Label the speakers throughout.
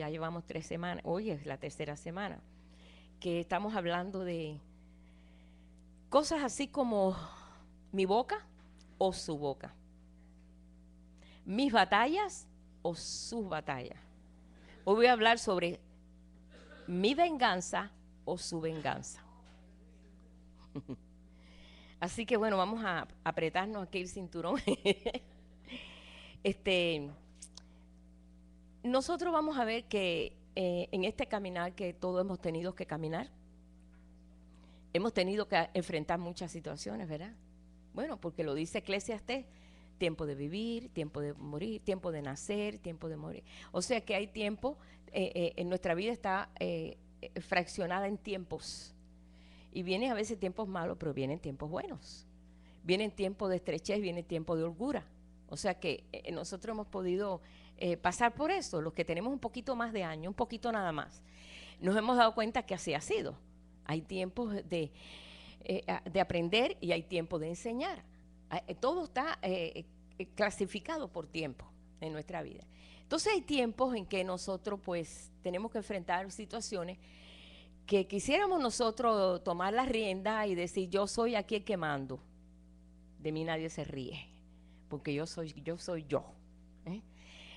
Speaker 1: ya llevamos 3 semanas, hoy es la tercera semana, que estamos hablando de cosas así como mi boca o su boca, mis batallas o sus batallas. Hoy voy a hablar sobre mi venganza o su venganza. Así que bueno, vamos a apretarnos aquí el cinturón. este, nosotros vamos a ver que en este caminar que todos hemos tenido que caminar, hemos tenido que enfrentar muchas situaciones, ¿verdad? Bueno, porque lo dice Eclesiastés, tiempo de vivir, tiempo de morir, tiempo de nacer, tiempo de morir. O sea que hay tiempo, en nuestra vida está fraccionada en tiempos. Y vienen a veces tiempos malos, pero vienen tiempos buenos. Vienen tiempos de estrechez, vienen tiempos de holgura. O sea que nosotros hemos podido pasar por eso, los que tenemos un poquito más de años, un poquito nada más. Nos hemos dado cuenta que así ha sido. Hay tiempos de aprender y hay tiempo de enseñar. Todo está clasificado por tiempo en nuestra vida. Entonces hay tiempos en que nosotros pues tenemos que enfrentar situaciones que quisiéramos nosotros tomar la rienda y decir yo soy aquí el que mando. De mí nadie se ríe, porque yo soy yo. ¿eh?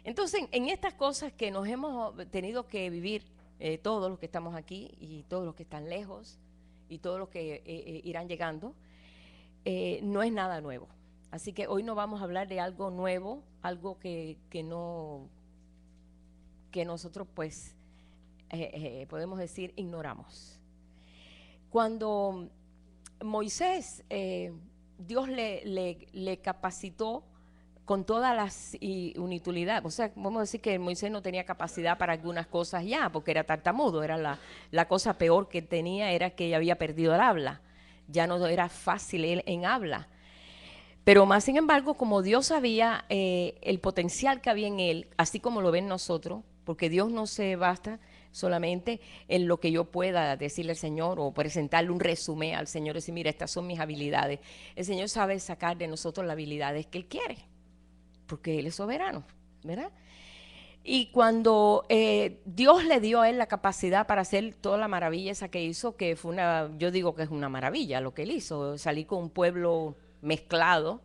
Speaker 1: Entonces en estas cosas que nos hemos tenido que vivir todos los que estamos aquí y todos los que están lejos y todos los que irán llegando, no es nada nuevo. Así que hoy no vamos a hablar de algo nuevo, algo que nosotros pues podemos decir ignoramos. Cuando Moisés, Dios le capacitó con todas las inutilidades. O sea, vamos a decir que Moisés no tenía capacidad para algunas cosas ya, porque era tartamudo. Era la cosa peor que tenía, era que había perdido el habla. Ya no era fácil él en habla. Pero más sin embargo, como Dios sabía el potencial que había en él, así como lo ven nosotros, porque Dios no se basta solamente en lo que yo pueda decirle al Señor o presentarle un resumen al Señor y decir, mira, estas son mis habilidades. El Señor sabe sacar de nosotros las habilidades que Él quiere, porque Él es soberano, ¿verdad? Y cuando Dios le dio a él la capacidad para hacer toda la maravilla esa que hizo, que fue yo digo que es una maravilla lo que él hizo, salir con un pueblo mezclado,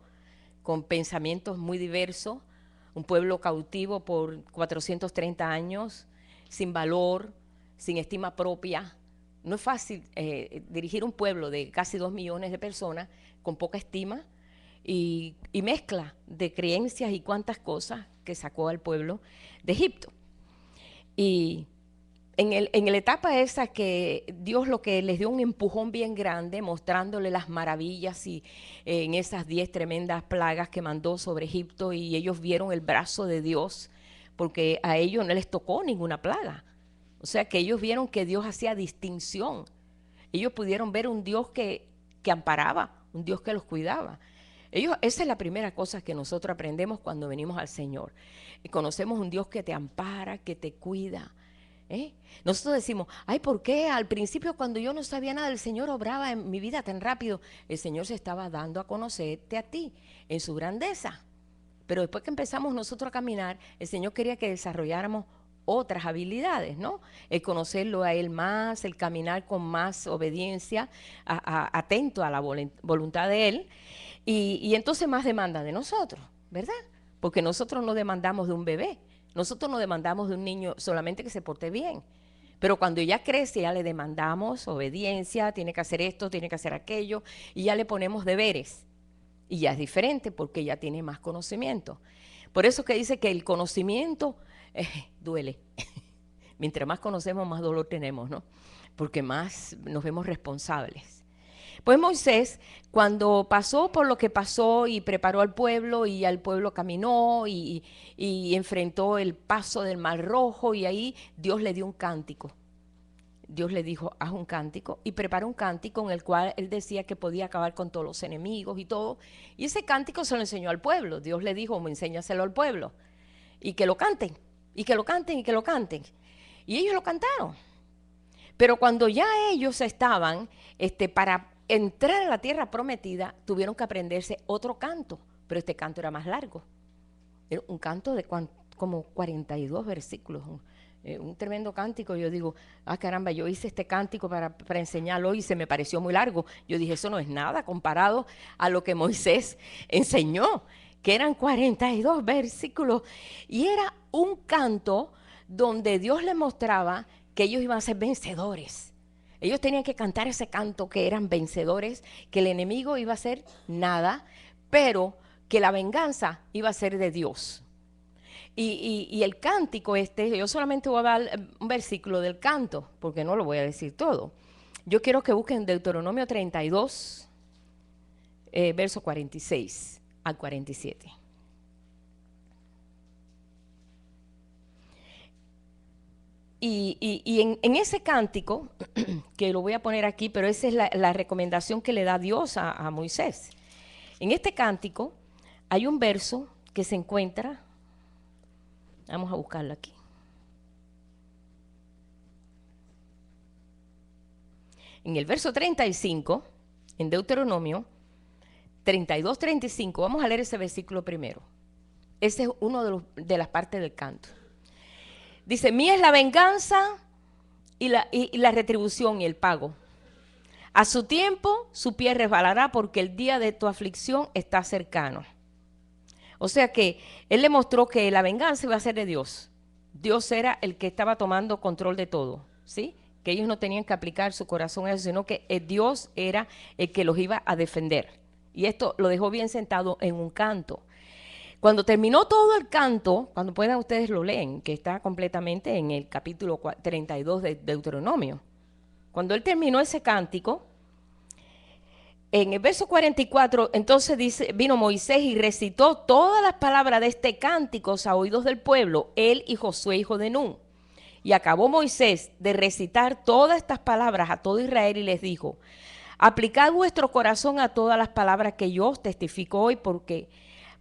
Speaker 1: con pensamientos muy diversos, un pueblo cautivo por 430 años, sin valor, sin estima propia. No es fácil dirigir un pueblo de casi 2 millones de personas con poca estima y mezcla de creencias y cuantas cosas que sacó al pueblo de Egipto. Y en la etapa esa que Dios lo que les dio un empujón bien grande, mostrándole las maravillas y en esas 10 tremendas plagas que mandó sobre Egipto, y ellos vieron el brazo de Dios, porque a ellos no les tocó ninguna plaga. O sea que ellos vieron que Dios hacía distinción. Ellos pudieron ver un Dios que amparaba, un Dios que los cuidaba. Esa es la primera cosa que nosotros aprendemos cuando venimos al Señor. Y conocemos un Dios que te ampara, que te cuida. Nosotros decimos, ay, ¿por qué al principio cuando yo no sabía nada el Señor obraba en mi vida tan rápido? El Señor se estaba dando a conocerte a ti en su grandeza. Pero después que empezamos nosotros a caminar, el Señor quería que desarrolláramos otras habilidades, ¿no? El conocerlo a Él más, el caminar con más obediencia, atento a la voluntad de Él, y entonces más demanda de nosotros, ¿verdad? Porque nosotros no demandamos de un bebé, nosotros no demandamos de un niño solamente que se porte bien. Pero cuando ya crece, ya le demandamos obediencia, tiene que hacer esto, tiene que hacer aquello, y ya le ponemos deberes. Y ya es diferente porque ya tiene más conocimiento. Por eso que dice que el conocimiento duele. Mientras más conocemos, más dolor tenemos, ¿no? Porque más nos vemos responsables. Pues Moisés, cuando pasó por lo que pasó y preparó al pueblo y al pueblo caminó y enfrentó el paso del Mar Rojo, y ahí Dios le dio un cántico. Dios le dijo, haz un cántico, y preparó un cántico en el cual él decía que podía acabar con todos los enemigos y todo. Y ese cántico se lo enseñó al pueblo. Dios le dijo, enséñaselo al pueblo. Y que lo canten, y que lo canten, y que lo canten. Y ellos lo cantaron. Pero cuando ya ellos estaban para entrar a la tierra prometida, tuvieron que aprenderse otro canto. Pero este canto era más largo. Era un canto de como 42 versículos. un tremendo cántico. Yo digo, ah, caramba, yo hice este cántico para enseñarlo y se me pareció muy largo. Yo dije, eso no es nada comparado a lo que Moisés enseñó, que eran 42 versículos. Y era un canto donde Dios les mostraba que ellos iban a ser vencedores. Ellos tenían que cantar ese canto que eran vencedores, que el enemigo iba a hacer nada, pero que la venganza iba a ser de Dios. Y el cántico yo solamente voy a dar un versículo del canto, porque no lo voy a decir todo. Yo quiero que busquen Deuteronomio 32, verso 46 al 47. Y en ese cántico, que lo voy a poner aquí, pero esa es la recomendación que le da Dios a Moisés. En este cántico hay un verso que se encuentra, vamos a buscarlo aquí. En el verso 35, en Deuteronomio 32, 35, vamos a leer ese versículo primero. Ese es uno de las partes del canto. Dice, mía es la venganza y la retribución y el pago. A su tiempo su pie resbalará porque el día de tu aflicción está cercano. O sea que él le mostró que la venganza iba a ser de Dios. Dios era el que estaba tomando control de todo, ¿sí? Que ellos no tenían que aplicar su corazón a eso, sino que Dios era el que los iba a defender. Y esto lo dejó bien sentado en un canto. Cuando terminó todo el canto, cuando puedan ustedes lo leen, que está completamente en el capítulo 32 de Deuteronomio. Cuando él terminó ese cántico, en el verso 44, entonces dice, vino Moisés y recitó todas las palabras de este cántico a oídos del pueblo, él y Josué, hijo de Nun. Y acabó Moisés de recitar todas estas palabras a todo Israel y les dijo, aplicad vuestro corazón a todas las palabras que yo os testifico hoy,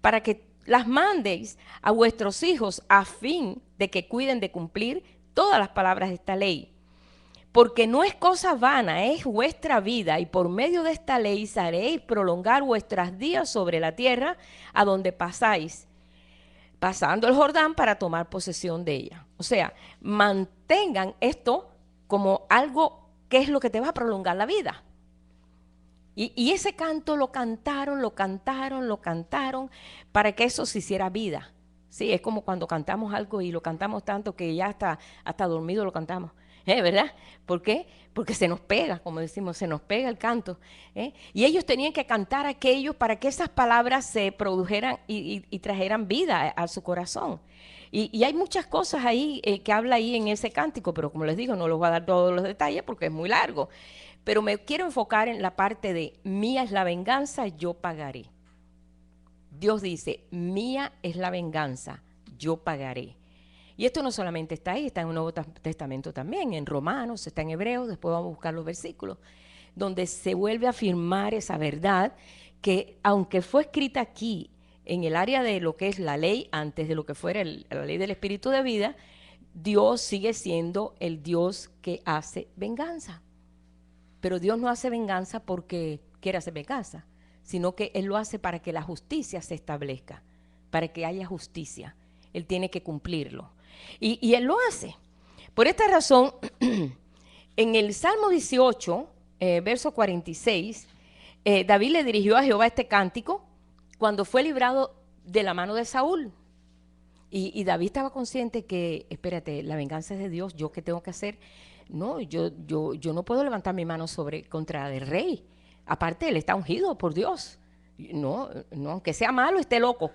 Speaker 1: para que las mandéis a vuestros hijos a fin de que cuiden de cumplir todas las palabras de esta ley. Porque no es cosa vana, es vuestra vida, y por medio de esta ley haréis prolongar vuestros días sobre la tierra a donde pasáis, pasando el Jordán para tomar posesión de ella. O sea, mantengan esto como algo que es lo que te va a prolongar la vida. Y ese canto lo cantaron para que eso se hiciera vida. Sí, es como cuando cantamos algo y lo cantamos tanto que ya hasta dormido lo cantamos. ¿Verdad? ¿Por qué? Porque se nos pega, como decimos, se nos pega el canto. Y ellos tenían que cantar aquello para que esas palabras se produjeran y trajeran vida a su corazón. Y hay muchas cosas ahí que habla ahí en ese cántico, pero como les digo, no les voy a dar todos los detalles porque es muy largo. Pero me quiero enfocar en la parte de mía es la venganza, yo pagaré. Dios dice, mía es la venganza, yo pagaré. Y esto no solamente está ahí, está en el Nuevo Testamento también, en Romanos, está en Hebreos, después vamos a buscar los versículos, donde se vuelve a afirmar esa verdad que aunque fue escrita aquí en el área de lo que es la ley, antes de lo que fuera la ley del Espíritu de vida, Dios sigue siendo el Dios que hace venganza. Pero Dios no hace venganza porque quiere hacer venganza, sino que Él lo hace para que la justicia se establezca, para que haya justicia. Él tiene que cumplirlo. Y Él lo hace. Por esta razón, en el Salmo 18, verso 46, David le dirigió a Jehová este cántico cuando fue librado de la mano de Saúl. Y David estaba consciente que, espérate, la venganza es de Dios, ¿yo qué tengo que hacer? No, yo no puedo levantar mi mano contra el rey. Aparte, él está ungido por Dios. No, aunque sea malo, esté loco.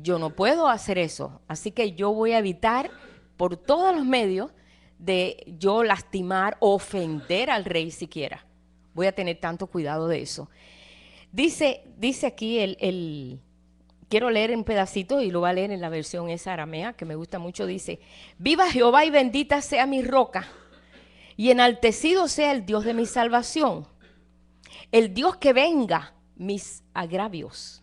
Speaker 1: Yo no puedo hacer eso. Así que yo voy a evitar por todos los medios de yo lastimar, ofender al rey siquiera. Voy a tener tanto cuidado de eso. Dice aquí quiero leer un pedacito y lo voy a leer en la versión esa aramea que me gusta mucho. Dice, viva Jehová y bendita sea mi roca y enaltecido sea el Dios de mi salvación, el Dios que venga mis agravios,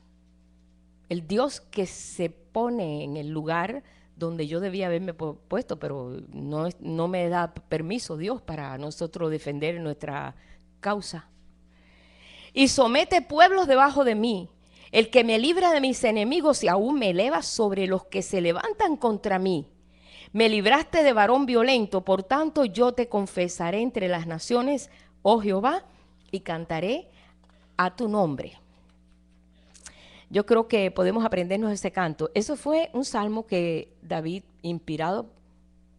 Speaker 1: el Dios que se pone en el lugar donde yo debía haberme puesto, pero no me da permiso Dios para nosotros defender nuestra causa. Y somete pueblos debajo de mí, el que me libra de mis enemigos y aún me eleva sobre los que se levantan contra mí. Me libraste de varón violento, por tanto yo te confesaré entre las naciones, oh Jehová, y cantaré a tu nombre. Yo creo que podemos aprendernos ese canto. Eso fue un salmo que David, inspirado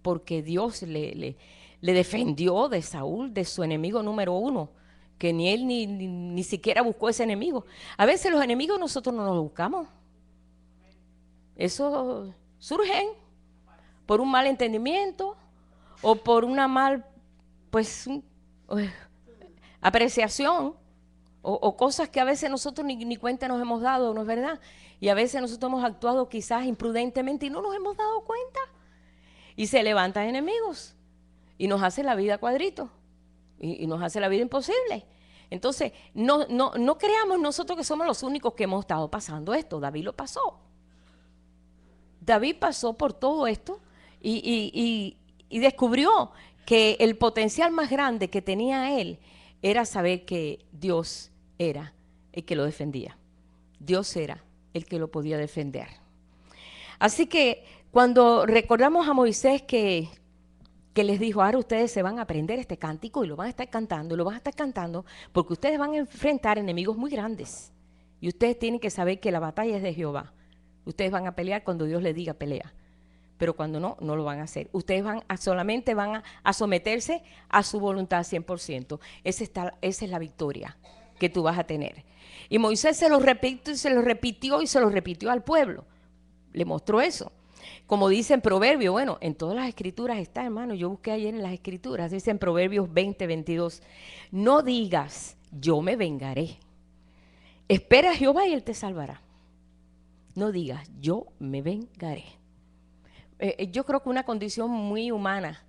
Speaker 1: porque Dios le defendió de Saúl, de su enemigo número uno, que ni él ni siquiera buscó ese enemigo. A veces los enemigos nosotros no los buscamos. Eso surgen por un mal entendimiento o por una mal, pues, apreciación o cosas que a veces nosotros ni cuenta nos hemos dado, ¿no es verdad? Y a veces nosotros hemos actuado quizás imprudentemente y no nos hemos dado cuenta. Y se levantan enemigos y nos hace la vida cuadrito y nos hace la vida imposible. Entonces, no creamos nosotros que somos los únicos que hemos estado pasando esto. David lo pasó. David pasó por todo esto y descubrió que el potencial más grande que tenía él era saber que Dios era el que lo defendía. Dios era el que lo podía defender. Así que cuando recordamos a Moisés que les dijo, ahora ustedes se van a aprender este cántico y lo van a estar cantando, y lo van a estar cantando, porque ustedes van a enfrentar enemigos muy grandes. Y ustedes tienen que saber que la batalla es de Jehová. Ustedes van a pelear cuando Dios les diga pelea. Pero cuando no lo van a hacer. Ustedes solamente van a someterse a su voluntad 100%. Esa es la victoria que tú vas a tener. Y Moisés se lo repitió y se lo repitió al pueblo. Le mostró eso. Como dice en Proverbios, bueno, en todas las escrituras está, hermano, yo busqué ayer en las escrituras, dice en Proverbios 20, 22, no digas, yo me vengaré. Espera a Jehová y él te salvará. No digas, yo me vengaré. Yo creo que una condición muy humana,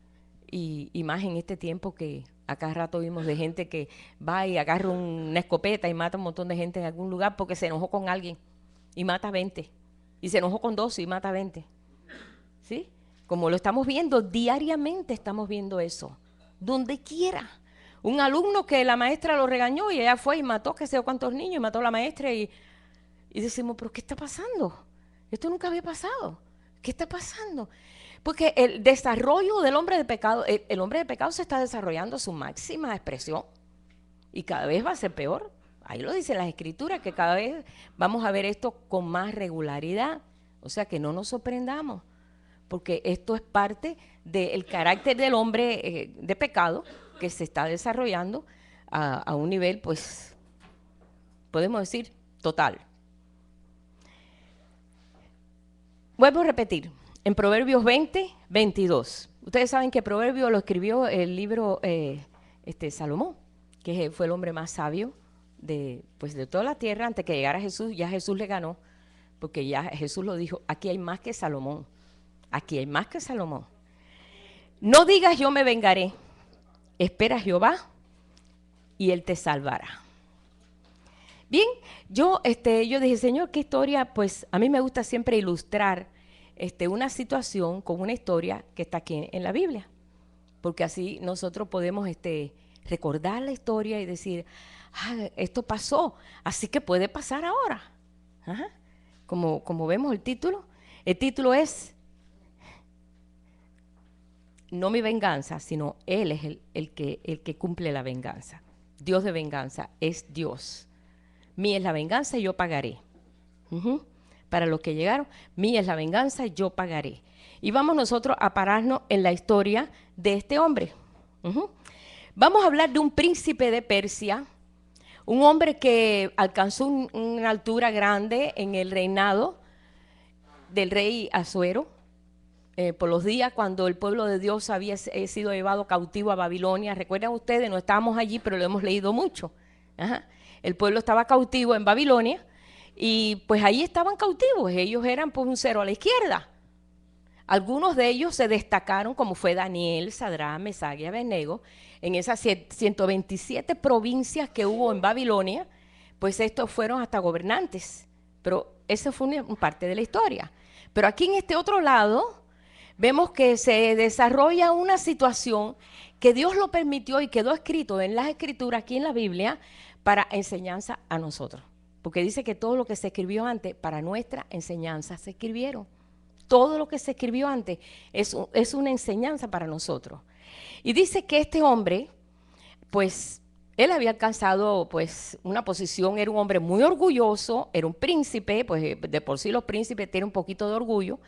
Speaker 1: y más en este tiempo que a cada rato vimos de gente que va y agarra una escopeta y mata a un montón de gente en algún lugar porque se enojó con alguien y mata a 20. Y se enojó con 12 y mata a 20. ¿Sí? Como lo estamos viendo, diariamente estamos viendo eso. Donde quiera. Un alumno que la maestra lo regañó y ella fue y mató qué sé yo cuántos niños y mató a la maestra y decimos, ¿pero qué está pasando? Esto nunca había pasado. ¿Qué está pasando? Porque el desarrollo del hombre de pecado, el hombre de pecado se está desarrollando a su máxima expresión y cada vez va a ser peor. Ahí lo dicen las escrituras, que cada vez vamos a ver esto con más regularidad. O sea, que no nos sorprendamos, porque esto es parte del carácter del hombre de pecado que se está desarrollando a un nivel, pues, podemos decir, total. Vuelvo a repetir, en Proverbios 20, 22. Ustedes saben que Proverbios lo escribió el libro Salomón, que fue el hombre más sabio de toda la tierra antes que llegara Jesús. Ya Jesús le ganó, porque ya Jesús lo dijo, aquí hay más que Salomón. Aquí hay más que Salomón. No digas yo me vengaré, espera a Jehová y él te salvará. Bien, yo dije, Señor, ¿qué historia? Pues a mí me gusta siempre ilustrar una situación con una historia que está aquí en la Biblia, porque así nosotros podemos recordar la historia y decir, esto pasó, así que puede pasar ahora. Ajá. Como vemos el título es no mi venganza, sino Él es el que cumple la venganza. Dios de venganza es Dios. Mía es la venganza y yo pagaré. Para los que llegaron, mía es la venganza y yo pagaré. Y vamos nosotros a pararnos en la historia de este hombre. Vamos a hablar de un príncipe de Persia, un hombre que alcanzó una altura grande en el reinado del rey Asuero, por los días cuando el pueblo de Dios había sido llevado cautivo a Babilonia. Recuerdan ustedes, no estábamos allí, pero lo hemos leído mucho. El pueblo estaba cautivo en Babilonia y pues ahí estaban cautivos. Ellos eran pues un cero a la izquierda. Algunos de ellos se destacaron, como fue Daniel, Sadrach, Mesach y Abednego, en esas 127 provincias que hubo en Babilonia, pues estos fueron hasta gobernantes. Pero esa fue una parte de la historia. Pero aquí en este otro lado vemos que se desarrolla una situación que Dios lo permitió y quedó escrito en las escrituras, aquí en la Biblia, para enseñanza a nosotros. Porque dice que todo lo que se escribió antes, para nuestra enseñanza se escribieron. todo lo que se escribió antes es una enseñanza para nosotros. Y dice que este hombre, pues, él había alcanzado, pues, una posición, era un hombre muy orgulloso, era un príncipe, pues, de por sí los príncipes tienen un poquito de orgullo,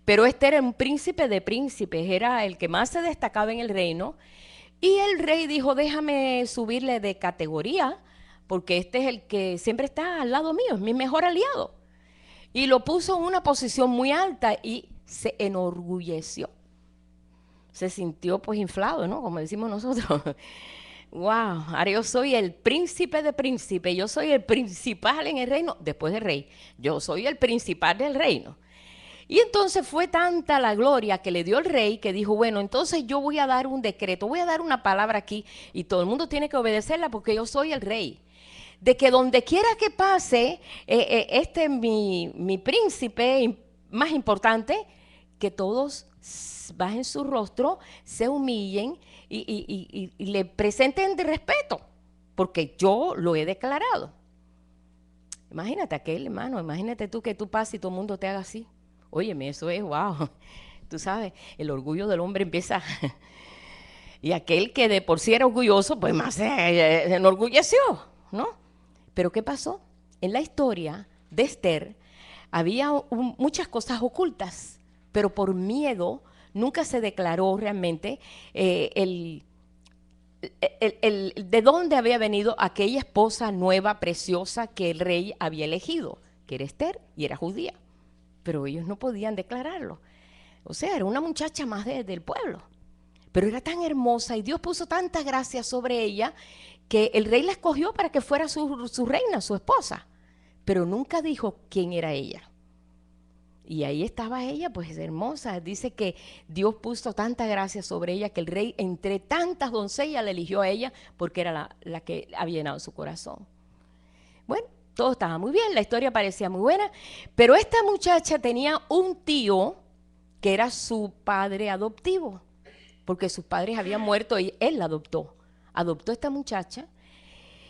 Speaker 1: pero este era un príncipe de príncipes, era el que más se destacaba en el reino. Y el rey dijo, déjame subirle de categoría, porque este es el que siempre está al lado mío, es mi mejor aliado. Y lo puso en una posición muy alta y se enorgulleció. Se sintió pues inflado, ¿no? Como decimos nosotros. Wow, ahora yo soy el príncipe de príncipes, yo soy el principal en el reino, después del rey. Yo soy el principal del reino. Y entonces fue tanta la gloria que le dio el rey que dijo, bueno, entonces yo voy a dar un decreto, voy a dar una palabra aquí y todo el mundo tiene que obedecerla porque yo soy el rey. De que donde quiera que pase, este mi príncipe más importante, que todos bajen su rostro, se humillen y le presenten de respeto, porque yo lo he declarado. Imagínate aquel, hermano, imagínate tú que tú pases y todo el mundo te haga así. Óyeme, eso es, wow. Tú sabes, el orgullo del hombre empieza. Y aquel que de por sí era orgulloso, pues más se enorgulleció, ¿no? Pero ¿qué pasó? En la historia de Esther había muchas cosas ocultas, pero por miedo nunca se declaró realmente de dónde había venido aquella esposa nueva, preciosa, que el rey había elegido, que era Esther y era judía. Pero ellos no podían declararlo. O sea, era una muchacha más del pueblo. Pero era tan hermosa y Dios puso tanta gracia sobre ella que el rey la escogió para que fuera su reina, su esposa. Pero nunca dijo quién era ella. Y ahí estaba ella, pues hermosa. Dice que Dios puso tanta gracia sobre ella que el rey, entre tantas doncellas, la eligió a ella porque era la que había llenado su corazón. Bueno, todo estaba muy bien, la historia parecía muy buena, pero esta muchacha tenía un tío que era su padre adoptivo, porque sus padres habían muerto y él la adoptó. Adoptó a esta muchacha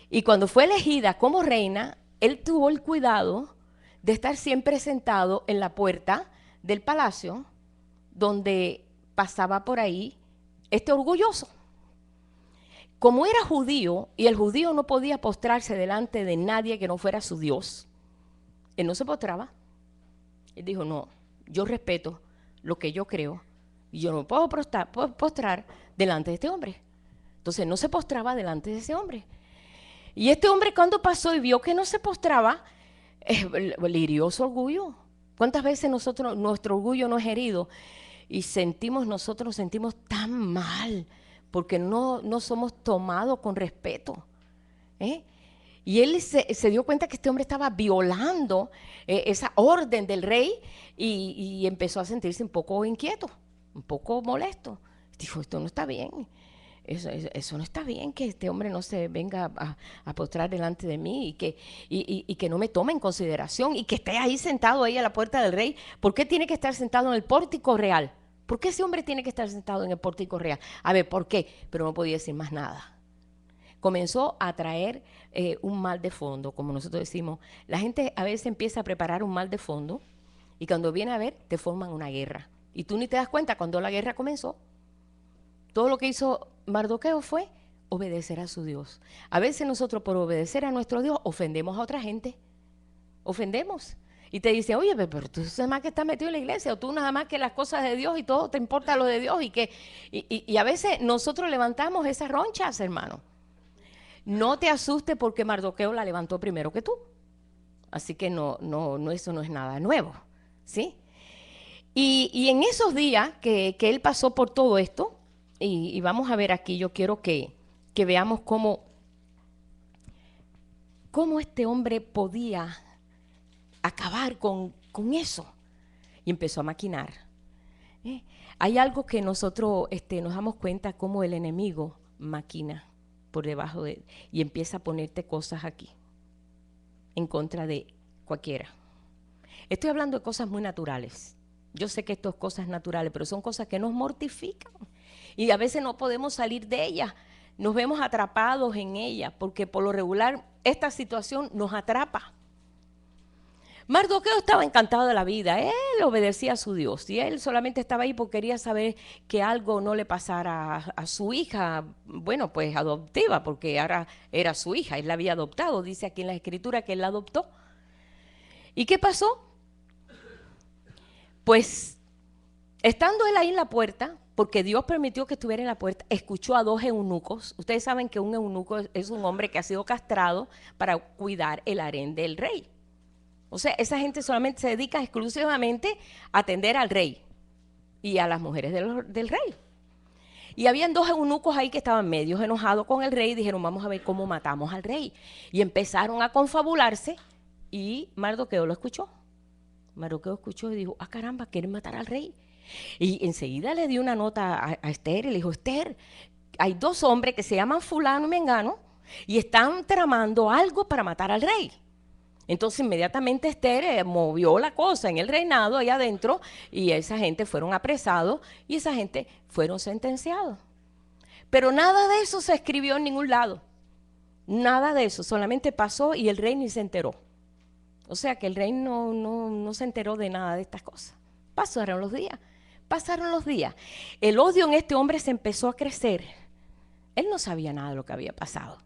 Speaker 1: y cuando fue elegida como reina, él tuvo el cuidado de estar siempre sentado en la puerta del palacio donde pasaba por ahí este orgulloso. Como era judío y el judío no podía postrarse delante de nadie que no fuera su Dios, él no se postraba. Él dijo, no, yo respeto lo que yo creo y yo no me puedo postrar delante de este hombre. Entonces no se postraba delante de ese hombre. Y este hombre cuando pasó y vio que no se postraba, le hirió su orgullo. ¿Cuántas veces nuestro orgullo no es herido y nosotros nos sentimos tan mal porque no somos tomados con respeto? Y él se dio cuenta que este hombre estaba violando esa orden del rey y empezó a sentirse un poco inquieto, un poco molesto. Dijo, esto no está bien. Eso no está bien, que este hombre no se venga a postrar delante de mí y que no me tome en consideración y que esté ahí sentado ahí a la puerta del rey. ¿Por qué tiene que estar sentado en el pórtico real? ¿Por qué ese hombre tiene que estar sentado en el pórtico real? A ver, ¿por qué? Pero no podía decir más nada. Comenzó a traer un mal de fondo, como nosotros decimos. La gente a veces empieza a preparar un mal de fondo y cuando viene a ver, te forman una guerra. Y tú ni te das cuenta cuando la guerra comenzó. Todo lo que hizo Mardoqueo fue obedecer a su Dios. A veces nosotros por obedecer a nuestro Dios ofendemos a otra gente. Ofendemos. Y te dice, oye, pero tú nada más que estás metido en la iglesia, o tú nada más que las cosas de Dios y todo te importa lo de Dios. Y a veces nosotros levantamos esas ronchas, hermano. No te asustes porque Mardoqueo la levantó primero que tú. Así que eso no es nada nuevo, ¿sí? Y en esos días que él pasó por todo esto, y vamos a ver aquí, yo quiero que veamos cómo este hombre podía acabar con eso. Y empezó a maquinar. Hay algo que nosotros nos damos cuenta cómo el enemigo maquina por debajo de él y empieza a ponerte cosas aquí en contra de cualquiera. Estoy hablando de cosas muy naturales. Yo sé que esto es cosas naturales, pero son cosas que nos mortifican y a veces no podemos salir de ellas. Nos vemos atrapados en ellas porque por lo regular esta situación nos atrapa. Mardoqueo estaba encantado de la vida, él obedecía a su Dios y él solamente estaba ahí porque quería saber que algo no le pasara a su hija, bueno, pues adoptiva, porque ahora era su hija, él la había adoptado, dice aquí en la escritura que él la adoptó. ¿Y qué pasó? Pues estando él ahí en la puerta, porque Dios permitió que estuviera en la puerta, escuchó a dos eunucos. Ustedes saben que un eunuco es un hombre que ha sido castrado para cuidar el harén del rey. O sea, esa gente solamente se dedica exclusivamente a atender al rey y a las mujeres del rey. Y habían dos eunucos ahí que estaban medios enojados con el rey y dijeron, vamos a ver cómo matamos al rey. Y empezaron a confabularse y Mardoqueo lo escuchó. Mardoqueo escuchó y dijo, ah caramba, quieren matar al rey. Y enseguida le dio una nota a Esther y le dijo, Esther, hay dos hombres que se llaman fulano y mengano y están tramando algo para matar al rey. Entonces inmediatamente Esther movió la cosa en el reinado ahí adentro y esa gente fueron apresados y esa gente fueron sentenciados. Pero nada de eso se escribió en ningún lado. Nada de eso, solamente pasó y el rey ni se enteró. O sea que el rey no se enteró de nada de estas cosas. Pasaron los días. El odio en este hombre se empezó a crecer. Él no sabía nada de lo que había pasado.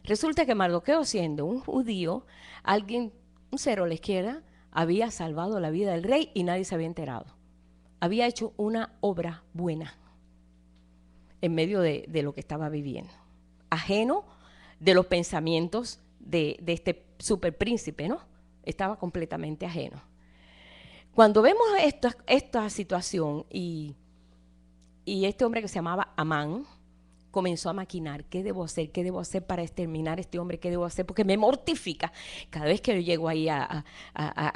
Speaker 1: Resulta que Mardoqueo, siendo un judío, un cero a la izquierda, había salvado la vida del rey y nadie se había enterado. Había hecho una obra buena en medio de lo que estaba viviendo. Ajeno de los pensamientos de este superpríncipe, ¿no? Estaba completamente ajeno. Cuando vemos esta situación y este hombre que se llamaba Amán, comenzó a maquinar, ¿qué debo hacer? ¿Qué debo hacer para exterminar a este hombre? ¿Qué debo hacer? Porque me mortifica. Cada vez que yo llego ahí a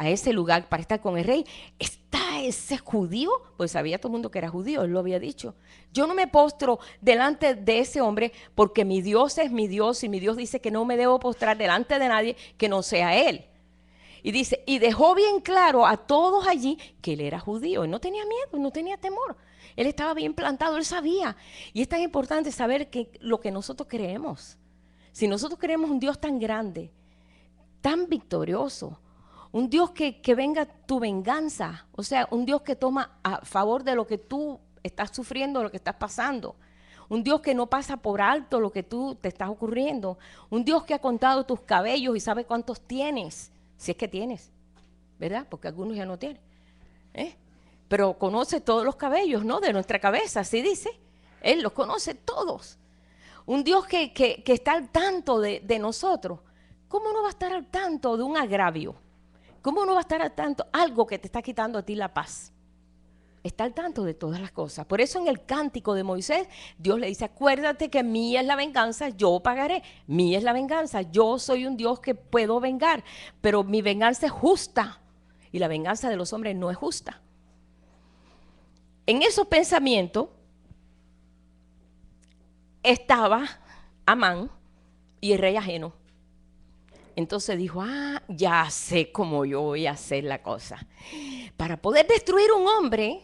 Speaker 1: ese lugar para estar con el rey, está ese judío, pues sabía todo el mundo que era judío, él lo había dicho. Yo no me postro delante de ese hombre porque mi Dios es mi Dios y mi Dios dice que no me debo postrar delante de nadie que no sea él. Y dice, y dejó bien claro a todos allí que él era judío. Él no tenía miedo, no tenía temor. Él estaba bien plantado, él sabía. Y es tan importante saber que lo que nosotros creemos. Si nosotros creemos un Dios tan grande, tan victorioso, un Dios que venga tu venganza, o sea, un Dios que toma a favor de lo que tú estás sufriendo, lo que estás pasando. Un Dios que no pasa por alto lo que tú te estás ocurriendo. Un Dios que ha contado tus cabellos y sabe cuántos tienes. Si es que tienes, ¿verdad? Porque algunos ya no tienen. Pero conoce todos los cabellos, ¿no? De nuestra cabeza, así dice. Él los conoce todos. Un Dios que está al tanto de nosotros. ¿Cómo no va a estar al tanto de un agravio? ¿Cómo no va a estar al tanto algo que te está quitando a ti la paz? Está al tanto de todas las cosas. Por eso en el cántico de Moisés, Dios le dice, acuérdate que mía es la venganza, yo pagaré. Mía es la venganza, yo soy un Dios que puedo vengar, pero mi venganza es justa y la venganza de los hombres no es justa. En esos pensamientos estaba Amán y el rey ajeno. Entonces dijo, ya sé cómo yo voy a hacer la cosa. Para poder destruir un hombre,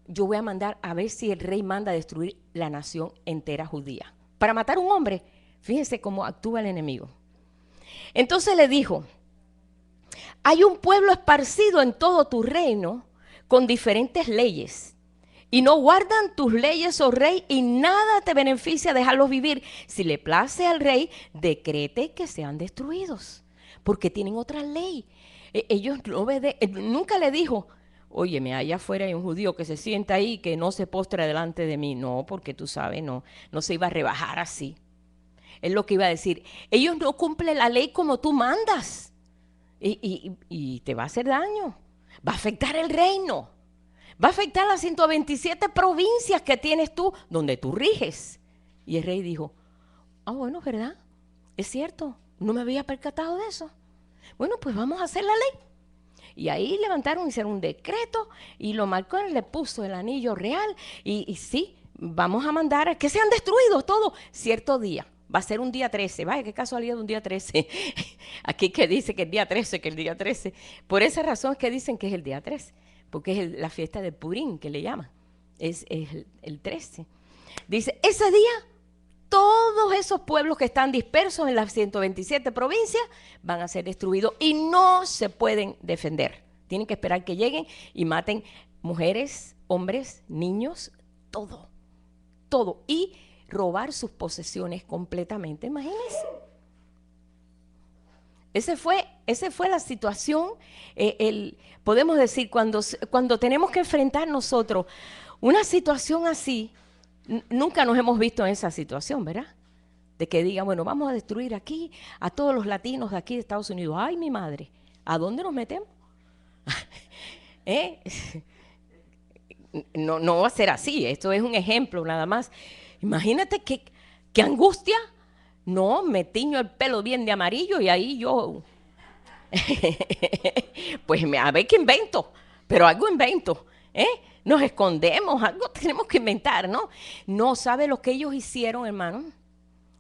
Speaker 1: yo voy a mandar a ver si el rey manda a destruir la nación entera judía. Para matar a un hombre, fíjense cómo actúa el enemigo. Entonces le dijo, hay un pueblo esparcido en todo tu reino con diferentes leyes y no guardan tus leyes, oh rey, y nada te beneficia dejarlos vivir. Si le place al rey, decrete que sean destruidos, porque tienen otra ley. Ellos nunca le dijo, óyeme, allá afuera hay un judío que se sienta ahí que no se postra delante de mí. No, porque tú sabes, no se iba a rebajar así. Es lo que iba a decir. Ellos no cumplen la ley como tú mandas. Y te va a hacer daño. Va a afectar el reino. Va a afectar las 127 provincias que tienes tú, donde tú riges. Y el rey dijo, bueno, ¿verdad? Es cierto, no me había percatado de eso. Bueno, pues vamos a hacer la ley. Y ahí levantaron, hicieron un decreto y lo marcó, le puso el anillo real y sí, vamos a mandar a que sean destruidos todos cierto día. Va a ser un día 13. Vaya, qué casualidad de un día 13. Aquí que dice que el día 13, que el día 13. Por esa razón es que dicen que es el día 13, porque es la fiesta de Purín, que le llaman. Es el 13. Dice, ese día todos esos pueblos que están dispersos en las 127 provincias van a ser destruidos y no se pueden defender. Tienen que esperar que lleguen y maten mujeres, hombres, niños, todo, todo. Y robar sus posesiones completamente, imagínense. Esa fue la situación, podemos decir, cuando tenemos que enfrentar nosotros una situación así, nunca nos hemos visto en esa situación, ¿verdad? De que diga, bueno, vamos a destruir aquí a todos los latinos de aquí de Estados Unidos. ¡Ay, mi madre! ¿A dónde nos metemos? No va a ser así, esto es un ejemplo nada más. Imagínate qué angustia. No, me tiño el pelo bien de amarillo y ahí yo, pues a ver qué invento, pero algo invento, ¿eh? Nos escondemos, algo tenemos que inventar, ¿no? No, ¿sabe lo que ellos hicieron, hermano?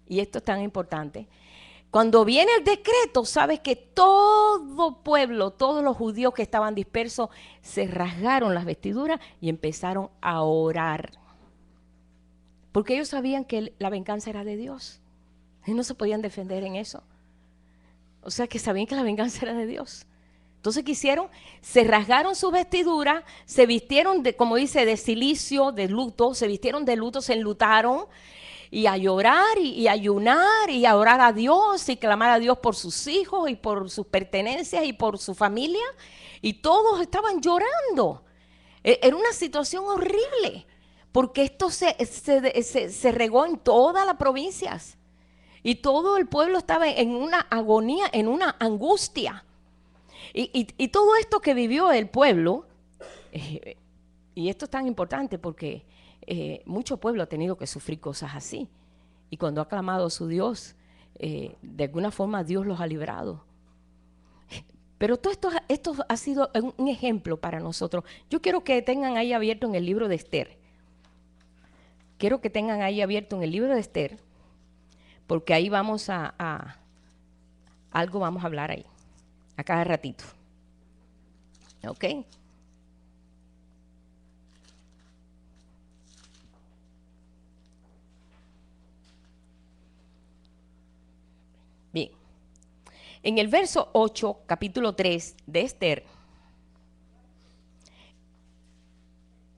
Speaker 1: Y esto es tan importante. Cuando viene el decreto, sabes que todo pueblo, todos los judíos que estaban dispersos, se rasgaron las vestiduras y empezaron a orar. Porque ellos sabían que la venganza era de Dios. Y no se podían defender en eso. O sea que sabían que la venganza era de Dios. Entonces, ¿qué hicieron? Se rasgaron sus vestiduras, se vistieron de, como dice, de cilicio, de luto, se vistieron de luto, se enlutaron y a llorar y ayunar y a orar a Dios y clamar a Dios por sus hijos y por sus pertenencias y por su familia. Y todos estaban llorando. Era una situación horrible, porque esto se regó en todas las provincias. Y todo el pueblo estaba en una agonía, en una angustia. Y todo esto que vivió el pueblo, y esto es tan importante porque mucho pueblo ha tenido que sufrir cosas así. Y cuando ha clamado a su Dios, de alguna forma Dios los ha librado. Pero todo esto ha sido un ejemplo para nosotros. Yo quiero que tengan ahí abierto en el libro de Esther. Quiero que tengan ahí abierto en el libro de Esther, porque ahí vamos algo vamos a hablar ahí, a cada ratito. ¿Ok? Bien. En el verso 8, capítulo 3 de Esther,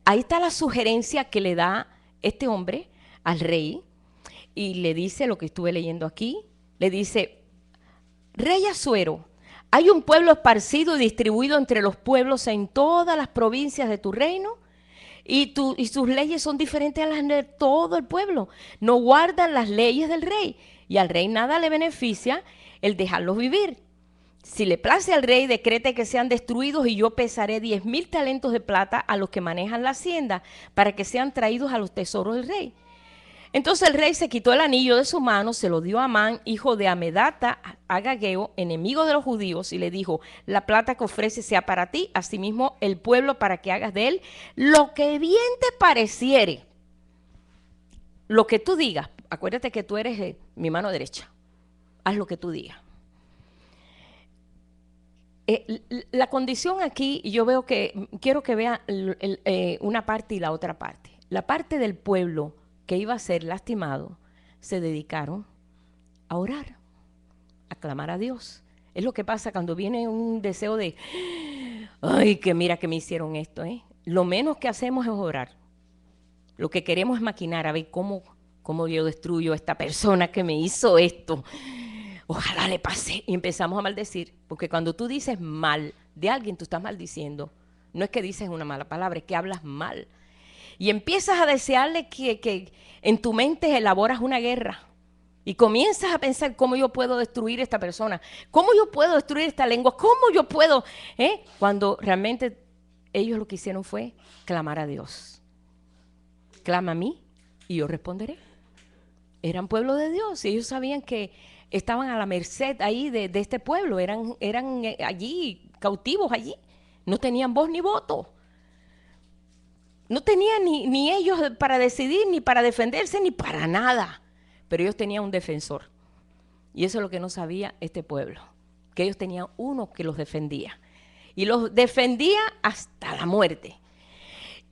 Speaker 1: ahí está la sugerencia que le da este hombre al rey y le dice lo que estuve leyendo aquí. Le dice: Rey Asuero, hay un pueblo esparcido y distribuido entre los pueblos en todas las provincias de tu reino, y sus leyes son diferentes a las de todo el pueblo. No guardan las leyes del rey, y al rey nada le beneficia el dejarlos vivir. Si le place al rey, decrete que sean destruidos, y yo pesaré 10,000 talentos de plata a los que manejan la hacienda, para que sean traídos a los tesoros del rey. Entonces el rey se quitó el anillo de su mano, se lo dio a Amán, hijo de Amedata, agageo, enemigo de los judíos, y le dijo: la plata que ofrece sea para ti, asimismo el pueblo, para que hagas de él lo que bien te pareciere. Lo que tú digas, acuérdate que tú eres mi mano derecha, haz lo que tú digas. La condición aquí, yo veo que, quiero que vean una parte y la otra parte. La parte del pueblo que iba a ser lastimado, se dedicaron a orar, a clamar a Dios. Es lo que pasa cuando viene un deseo de, ay, que mira que me hicieron esto, ¿eh? Lo menos que hacemos es orar. Lo que queremos es maquinar, a ver cómo yo destruyo a esta persona que me hizo esto. Ojalá le pase. Y empezamos a maldecir, porque cuando tú dices mal de alguien, tú estás maldiciendo. No es que dices una mala palabra, es que hablas mal. Y empiezas a desearle que en tu mente elaboras una guerra. Y comienzas a pensar cómo yo puedo destruir a esta persona, cómo yo puedo destruir esta lengua, cómo yo puedo, cuando realmente ellos lo que hicieron fue clamar a Dios. Clama a mí y yo responderé. Eran pueblo de Dios y ellos sabían que estaban a la merced ahí de este pueblo, eran allí, cautivos allí, no tenían voz ni voto. No tenían ni ellos para decidir, ni para defenderse, ni para nada. Pero ellos tenían un defensor. Y eso es lo que no sabía este pueblo. Que ellos tenían uno que los defendía. Y los defendía hasta la muerte.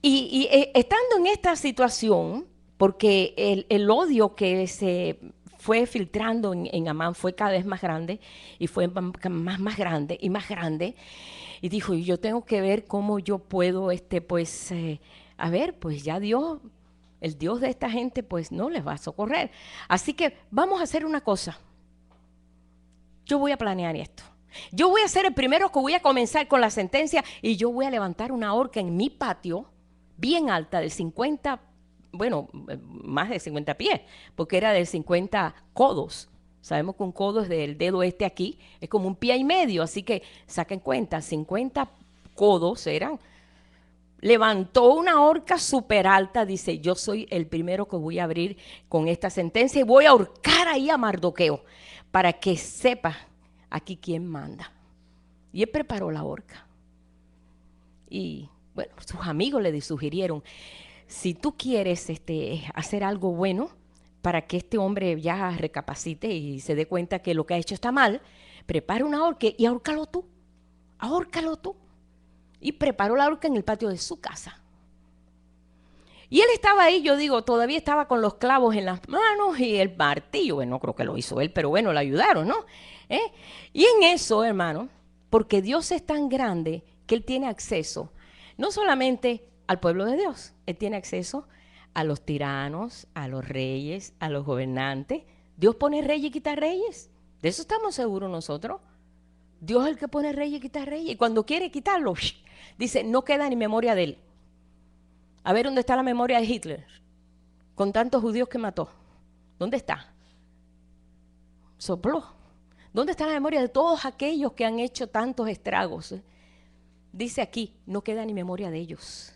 Speaker 1: Y estando en esta situación, porque el odio que se fue filtrando en Amán fue cada vez más grande y fue más grande y más grande. Y dijo, yo tengo que ver cómo yo puedo, a ver, pues ya Dios, el Dios de esta gente, pues no les va a socorrer. Así que vamos a hacer una cosa. Yo voy a planear esto. Yo voy a ser el primero que voy a comenzar con la sentencia y yo voy a levantar una horca en mi patio bien alta de 50, bueno, más de 50 pies, porque era de 50 codos. Sabemos que un codo es del dedo este aquí, es como un pie y medio, así que saquen cuenta, 50 codos eran. Levantó una horca súper alta, dice, yo soy el primero que voy a abrir con esta sentencia y voy a ahorcar ahí a Mardoqueo para que sepa aquí quién manda. Y él preparó la horca. Y bueno, sus amigos le sugirieron, si tú quieres hacer algo bueno para que este hombre ya recapacite y se dé cuenta que lo que ha hecho está mal, prepara una horca y ahórcalo tú. Ahórcalo tú. Y preparó la horca en el patio de su casa. Y él estaba ahí, yo digo, todavía estaba con los clavos en las manos y el martillo. Bueno, no creo que lo hizo él, pero bueno, le ayudaron, ¿no? Y en eso, hermano, porque Dios es tan grande que Él tiene acceso no solamente al pueblo de Dios, Él tiene acceso a los tiranos, a los reyes, a los gobernantes. Dios pone reyes y quita reyes. De eso estamos seguros nosotros. Dios es el que pone reyes y quita reyes. Y cuando quiere quitarlo, dice, no queda ni memoria de él. A ver, ¿dónde está la memoria de Hitler? Con tantos judíos que mató. ¿Dónde está? Sopló. ¿Dónde está la memoria de todos aquellos que han hecho tantos estragos? Dice aquí, no queda ni memoria de ellos.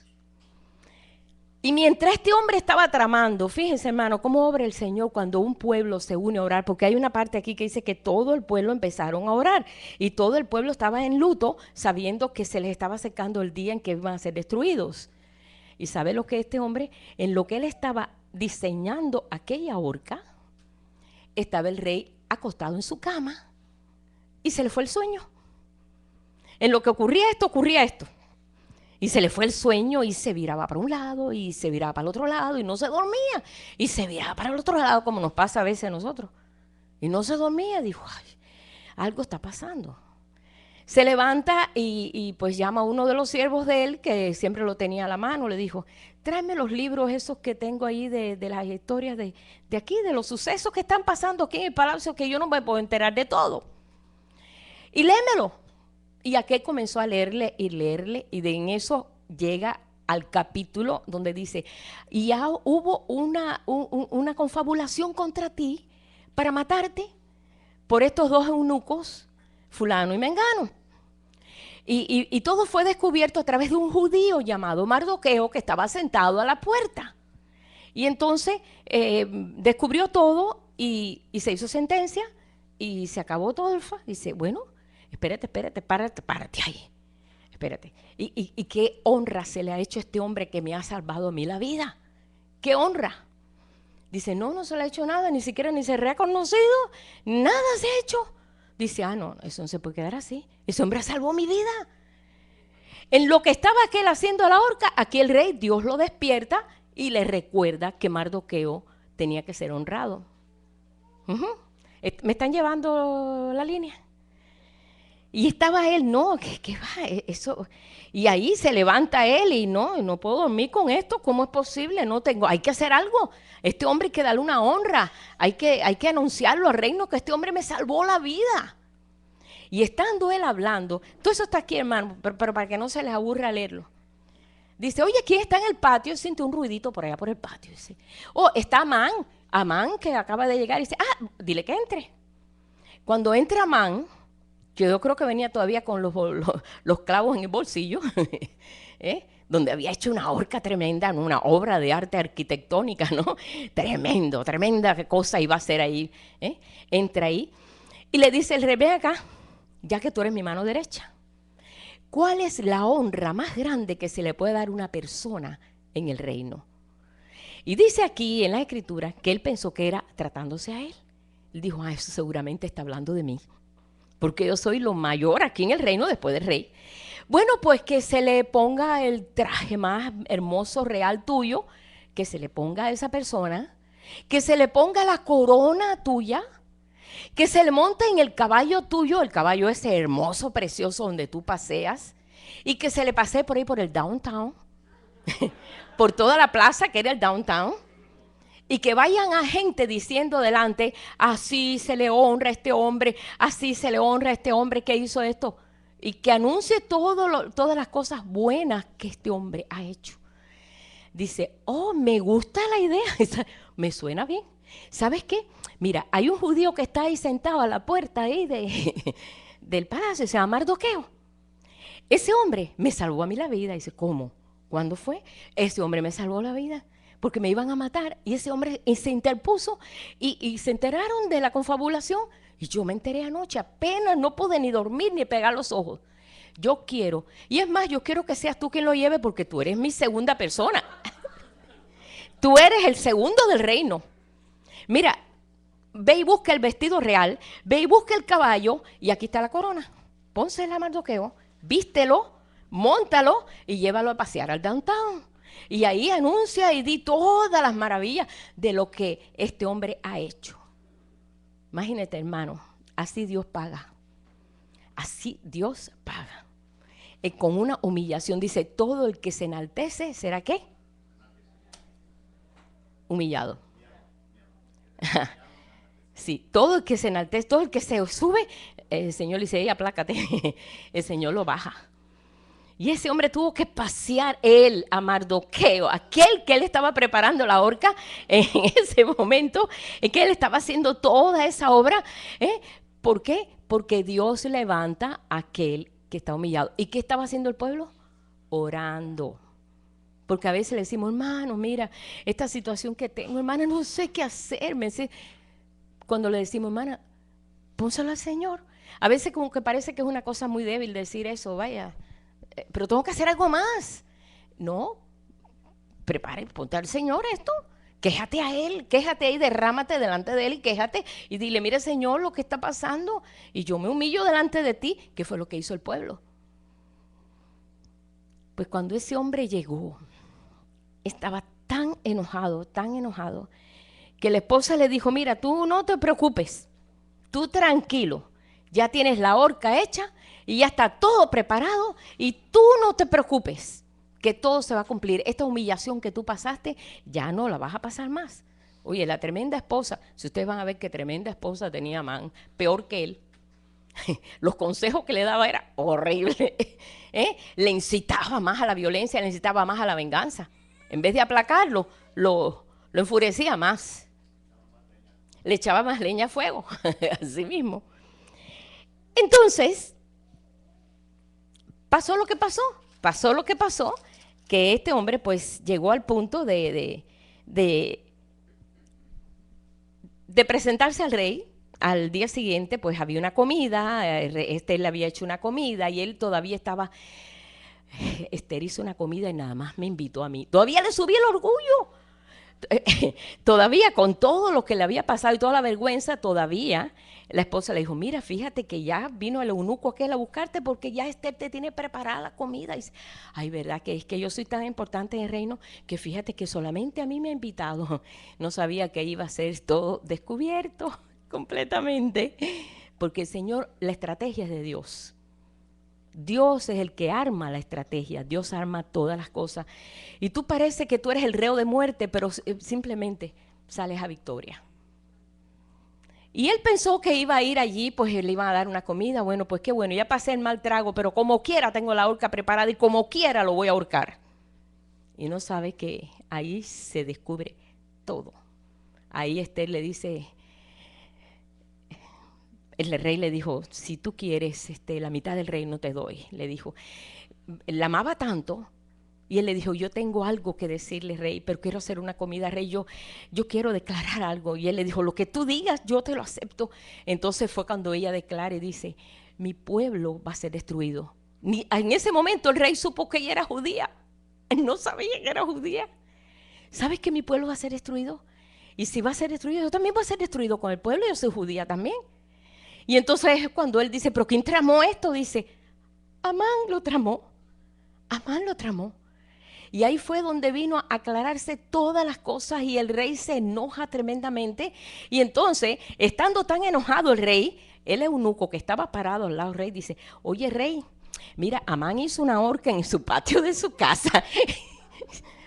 Speaker 1: Y mientras este hombre estaba tramando, fíjense hermano, cómo obra el Señor cuando un pueblo se une a orar, porque hay una parte aquí que dice que todo el pueblo empezaron a orar y todo el pueblo estaba en luto sabiendo que se les estaba acercando el día en que iban a ser destruidos. Y sabe lo que este hombre, en lo que él estaba diseñando aquella horca, estaba el rey acostado en su cama y se le fue el sueño. En lo que ocurría esto. Y se le fue el sueño y se viraba para un lado y se viraba para el otro lado y no se dormía. Y se viraba para el otro lado como nos pasa a veces a nosotros. Y no se dormía, dijo, ay, algo está pasando. Se levanta y pues llama a uno de los siervos de él, que siempre lo tenía a la mano, le dijo, tráeme los libros esos que tengo ahí de las historias de aquí, de los sucesos que están pasando aquí en el palacio, que yo no me puedo enterar de todo. Y léemelo. Y aquel comenzó a leerle, y en eso llega al capítulo donde dice, y ya hubo una confabulación contra ti para matarte por estos dos eunucos, fulano y mengano. Y todo fue descubierto a través de un judío llamado Mardoqueo que estaba sentado a la puerta. Y entonces descubrió todo y se hizo sentencia y se acabó todo. Dice, bueno, espérate, párate ahí. Espérate. ¿Y qué honra se le ha hecho a este hombre que me ha salvado a mí la vida? ¿Qué honra? Dice, no se le ha hecho nada, ni siquiera ni se ha reconocido, nada se ha hecho. Dice, no, eso no se puede quedar así. Ese hombre salvó mi vida. En lo que estaba aquel haciendo la horca, aquí el rey, Dios lo despierta y le recuerda que Mardoqueo tenía que ser honrado. ¿Me están llevando la línea? Y estaba él, no, ¿qué va? Eso. Y ahí se levanta él y no puedo dormir con esto, ¿cómo es posible? Hay que hacer algo. Este hombre hay que darle una honra, hay que anunciarlo al reino que este hombre me salvó la vida. Y estando él hablando, todo eso está aquí, hermano, pero para que no se les aburra leerlo. Dice, oye, ¿quién está en el patio? Siente un ruidito por allá por el patio. Dice, está Amán que acaba de llegar. Y dice, dile que entre. Cuando entra Amán, que yo creo que venía todavía con los clavos en el bolsillo, donde había hecho una horca tremenda, una obra de arte arquitectónica, ¿no? Tremenda cosa iba a hacer ahí. Entra ahí y le dice el rey, ven acá, ya que tú eres mi mano derecha. ¿Cuál es la honra más grande que se le puede dar a una persona en el reino? Y dice aquí en la escritura que él pensó que era tratándose a él. Él dijo, eso seguramente está hablando de mí, porque yo soy lo mayor aquí en el reino después del rey. Bueno, pues que se le ponga el traje más hermoso, real tuyo, que se le ponga a esa persona, que se le ponga la corona tuya, que se le monte en el caballo tuyo, el caballo ese hermoso, precioso donde tú paseas, y que se le pase por ahí por el downtown, por toda la plaza que era el downtown, y que vayan a gente diciendo delante, así se le honra a este hombre, así se le honra a este hombre que hizo esto, y que anuncie todas las cosas buenas que este hombre ha hecho. Dice, oh, me gusta la idea, me suena bien. ¿Sabes qué? Mira, hay un judío que está ahí sentado a la puerta ahí del palacio, se llama Mardoqueo. Ese hombre me salvó a mí la vida. Dice, ¿cómo? ¿Cuándo fue? Ese hombre me salvó la vida porque me iban a matar. Y ese hombre se interpuso y se enteraron de la confabulación. Y yo me enteré anoche, apenas no pude ni dormir ni pegar los ojos. Yo quiero, y es más, yo quiero que seas tú quien lo lleve porque tú eres mi segunda persona. Tú eres el segundo del reino. Mira, ve y busca el vestido real, ve y busca el caballo y aquí está la corona. Pónsela a Mardoqueo, vístelo, móntalo y llévalo a pasear al downtown. Y ahí anuncia y di todas las maravillas de lo que este hombre ha hecho. Imagínate, hermano, así Dios paga. Así Dios paga. Con una humillación, dice, todo el que se enaltece, ¿será qué? Humillado. Sí, todo el que se enaltece, todo el que se sube, el Señor le dice, aplácate, el Señor lo baja. Y ese hombre tuvo que pasear él a Mardoqueo, aquel que él estaba preparando la horca en ese momento, en que él estaba haciendo toda esa obra. ¿Por qué? Porque Dios levanta a aquel que está humillado. ¿Y qué estaba haciendo el pueblo? Orando. Porque a veces le decimos, hermano, mira, esta situación que tengo, hermana, no sé qué hacerme. Cuando le decimos, hermana, pónselo al Señor. A veces como que parece que es una cosa muy débil decir eso, vaya, pero tengo que hacer algo más. No, ponte al Señor esto. Quéjate a Él, quéjate ahí, derrámate delante de Él y quéjate y dile, mire Señor, lo que está pasando y yo me humillo delante de ti, que fue lo que hizo el pueblo. Pues cuando ese hombre llegó, estaba tan enojado, que la esposa le dijo, mira, tú no te preocupes, tú tranquilo, ya tienes la horca hecha y ya está todo preparado y tú no te preocupes, que todo se va a cumplir. Esta humillación que tú pasaste, ya no la vas a pasar más. Oye, la tremenda esposa, si ustedes van a ver qué tremenda esposa tenía Amán, peor que él. Los consejos que le daba era horrible. Le incitaba más a la violencia, le incitaba más a la venganza. En vez de aplacarlo, lo enfurecía más. Le echaba más leña a fuego, así mismo. Entonces, pasó lo que pasó, que este hombre pues llegó al punto de presentarse al rey. Al día siguiente pues había una comida, Esther le había hecho una comida y él todavía estaba, Esther hizo una comida y nada más me invitó a mí. Todavía le subí el orgullo. Todavía con todo lo que le había pasado y toda la vergüenza, todavía la esposa le dijo, mira, fíjate que ya vino el eunuco aquel a buscarte porque ya Esther te tiene preparada la comida. Y dice, ay, verdad que es que yo soy tan importante en el reino que fíjate que solamente a mí me ha invitado. No sabía que iba a ser todo descubierto completamente, porque el Señor, la estrategia es de Dios. Dios es el que arma la estrategia, Dios arma todas las cosas. Y tú parece que tú eres el reo de muerte, pero simplemente sales a victoria. Y él pensó que iba a ir allí, pues le iban a dar una comida. Bueno, pues qué bueno, ya pasé el mal trago, pero como quiera tengo la horca preparada y como quiera lo voy a ahorcar. Y no sabe que ahí se descubre todo. Ahí Esther le dice, el rey le dijo, si tú quieres la mitad del reino te doy. Le dijo, la amaba tanto. Y él le dijo, yo tengo algo que decirle, rey, pero quiero hacer una comida, rey, yo quiero declarar algo. Y él le dijo, lo que tú digas, yo te lo acepto. Entonces fue cuando ella declara y dice, mi pueblo va a ser destruido. En ese momento el rey supo que ella era judía. Él no sabía que era judía. ¿Sabes que mi pueblo va a ser destruido? Y si va a ser destruido, yo también voy a ser destruido con el pueblo, yo soy judía también. Y entonces cuando él dice, pero ¿quién tramó esto? Dice, Amán lo tramó. Amán lo tramó. Y ahí fue donde vino a aclararse todas las cosas y el rey se enoja tremendamente. Y entonces, estando tan enojado el rey, el eunuco que estaba parado al lado del rey dice, oye rey, mira, Amán hizo una horca en su patio de su casa.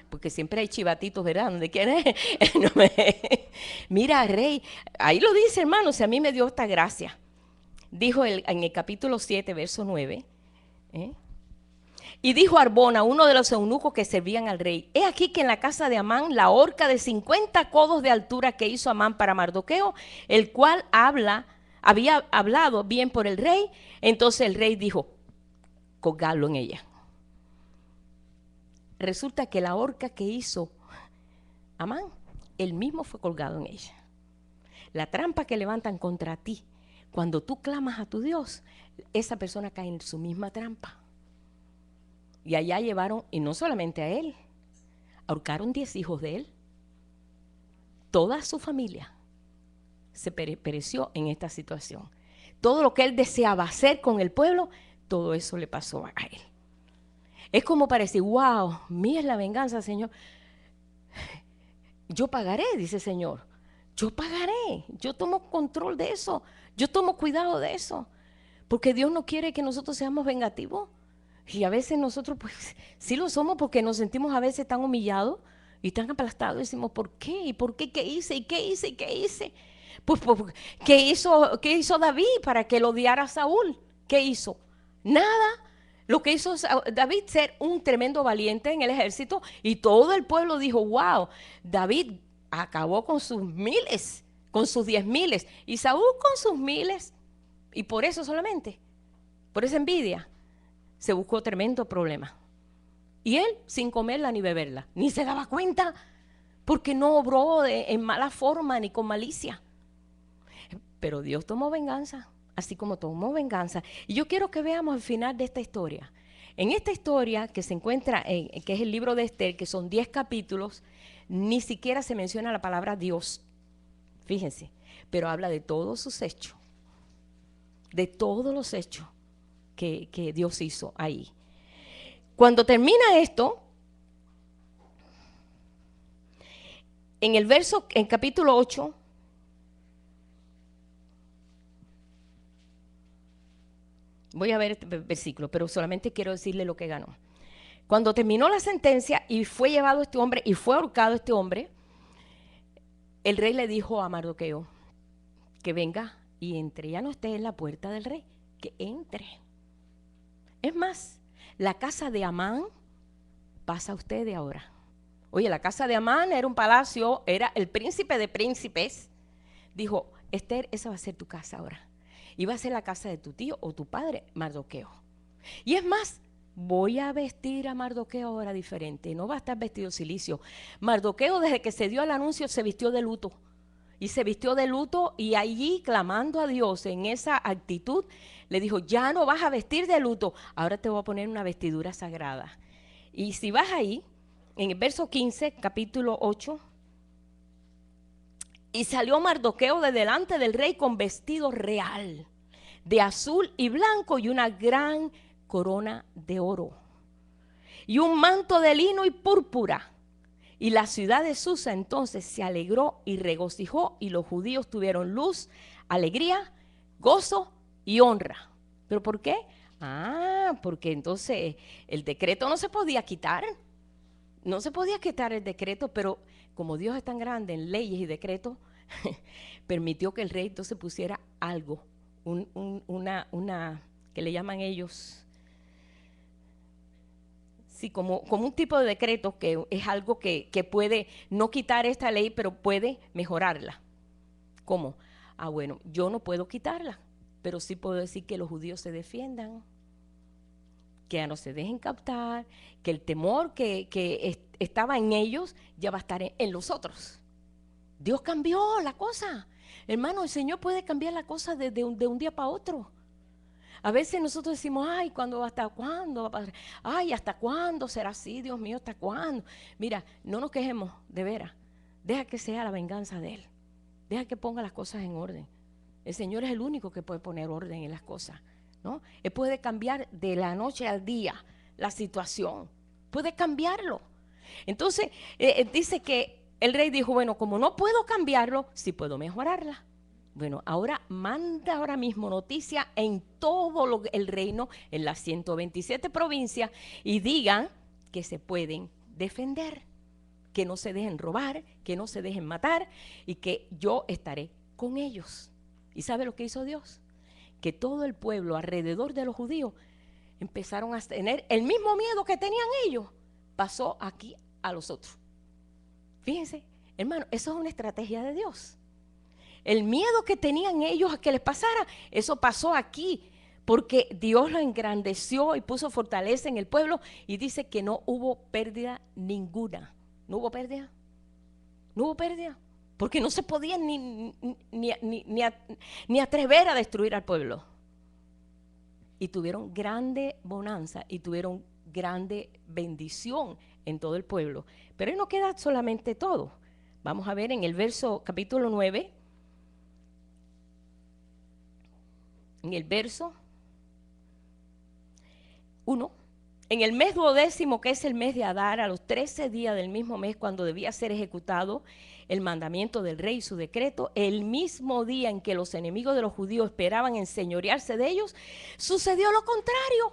Speaker 1: Porque siempre hay chivatitos, ¿verdad? ¿Dónde quieres? No me... Mira, rey, ahí lo dice, hermano, si a mí me dio esta gracia. Dijo en el capítulo 7, verso 9, y dijo Arbona, uno de los eunucos que servían al rey, he aquí que en la casa de Amán la horca de 50 codos de altura que hizo Amán para Mardoqueo, el cual había hablado bien por el rey. Entonces el rey dijo, colgarlo en ella. Resulta que la horca que hizo Amán, él mismo fue colgado en ella. La trampa que levantan contra ti, cuando tú clamas a tu Dios, esa persona cae en su misma trampa. Y allá llevaron, y no solamente a él, ahorcaron 10 hijos de él. Toda su familia se pereció en esta situación. Todo lo que él deseaba hacer con el pueblo, todo eso le pasó a él. Es como para decir, wow, mía es la venganza, Señor. Yo pagaré, dice el Señor. Yo pagaré. Yo tomo control de eso. Yo tomo cuidado de eso. Porque Dios no quiere que nosotros seamos vengativos. Y a veces nosotros, pues, sí lo somos porque nos sentimos a veces tan humillados y tan aplastados. Decimos, ¿por qué? ¿Y por qué? ¿Qué hice? ¿Y qué hice? ¿Y qué hice? Pues, ¿qué hizo David para que lo odiara a Saúl? ¿Qué hizo? Nada. Lo que hizo David, ser un tremendo valiente en el ejército, y todo el pueblo dijo, wow, David acabó con sus miles, con sus 10,000, y Saúl con sus miles. Y por eso solamente, por esa envidia, se buscó tremendo problema. Y él sin comerla ni beberla, ni se daba cuenta, porque no obró en mala forma ni con malicia. Pero Dios tomó venganza, así como tomó venganza. Y yo quiero que veamos el final de esta historia. En esta historia que se encuentra, que es el libro de Esther, que son 10 capítulos, ni siquiera se menciona la palabra Dios. Fíjense, pero habla de todos sus hechos, de todos los hechos que Dios hizo ahí. Cuando termina esto, en capítulo 8, voy a ver este versículo, pero solamente quiero decirle lo que ganó. Cuando terminó la sentencia y fue llevado este hombre y fue ahorcado este hombre, el rey le dijo a Mardoqueo que venga y entre, ya no esté en la puerta del rey, que entre. Es más, la casa de Amán pasa a usted de ahora. Oye, la casa de Amán era un palacio, era el príncipe de príncipes. Dijo, Esther, esa va a ser tu casa ahora. Y va a ser la casa de tu tío o tu padre, Mardoqueo. Y es más, voy a vestir a Mardoqueo ahora diferente. No va a estar vestido silicio. Mardoqueo, desde que se dio el anuncio, se vistió de luto. Y se vistió de luto, y allí, clamando a Dios en esa actitud, le dijo, ya no vas a vestir de luto, ahora te voy a poner una vestidura sagrada. Y si vas ahí, en el verso 15, capítulo 8, y salió Mardoqueo de delante del rey con vestido real, de azul y blanco, y una gran corona de oro, y un manto de lino y púrpura. Y la ciudad de Susa entonces se alegró y regocijó, y los judíos tuvieron luz, alegría, gozo y honra. ¿Pero por qué? Porque entonces el decreto no se podía quitar. No se podía quitar el decreto, pero como Dios es tan grande en leyes y decretos, permitió que el rey entonces pusiera algo, una que le llaman ellos, sí, como un tipo de decreto que es algo que puede no quitar esta ley, pero puede mejorarla. ¿Cómo? Bueno, yo no puedo quitarla, pero sí puedo decir que los judíos se defiendan, que ya no se dejen captar, que el temor que estaba en ellos ya va a estar en los otros. Dios cambió la cosa. Hermano, el Señor puede cambiar la cosa de un día para otro. A veces nosotros decimos, ay, ¿hasta cuándo? Ay, ¿hasta cuándo será así? Dios mío, ¿hasta cuándo? Mira, no nos quejemos, de veras. Deja que sea la venganza de Él. Deja que ponga las cosas en orden. El Señor es el único que puede poner orden en las cosas, ¿no? Él puede cambiar de la noche al día la situación. Puede cambiarlo. Entonces, dice que el rey dijo, bueno, como no puedo cambiarlo, sí puedo mejorarla. Bueno, ahora manda ahora mismo noticia en todo el reino, en las 127 provincias, y digan que se pueden defender, que no se dejen robar, que no se dejen matar, y que yo estaré con ellos. ¿Y sabe lo que hizo Dios? Que todo el pueblo alrededor de los judíos empezaron a tener el mismo miedo que tenían ellos, pasó aquí a los otros. Fíjense, hermano, eso es una estrategia de Dios. El miedo que tenían ellos a que les pasara, eso pasó aquí, porque Dios lo engrandeció y puso fortaleza en el pueblo, y dice que no hubo pérdida ninguna. ¿No hubo pérdida? No hubo pérdida, porque no se podían ni atrever a destruir al pueblo. Y tuvieron grande bonanza y tuvieron grande bendición en todo el pueblo. Pero ahí no queda solamente todo. Vamos a ver en el verso capítulo 9, en el verso 1. En el mes 12º, que es el mes de Adar, a los 13 días del mismo mes, cuando debía ser ejecutado el mandamiento del rey y su decreto, el mismo día en que los enemigos de los judíos esperaban enseñorearse de ellos, sucedió lo contrario.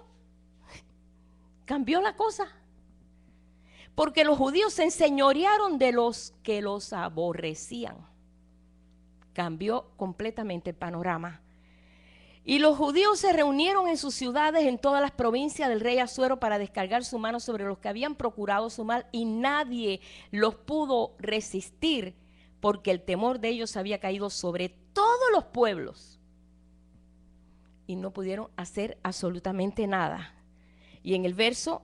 Speaker 1: Cambió la cosa. Porque los judíos se enseñorearon de los que los aborrecían. Cambió completamente el panorama. Y los judíos se reunieron en sus ciudades en todas las provincias del rey Asuero para descargar su mano sobre los que habían procurado su mal, y nadie los pudo resistir, porque el temor de ellos había caído sobre todos los pueblos y no pudieron hacer absolutamente nada. Y en el verso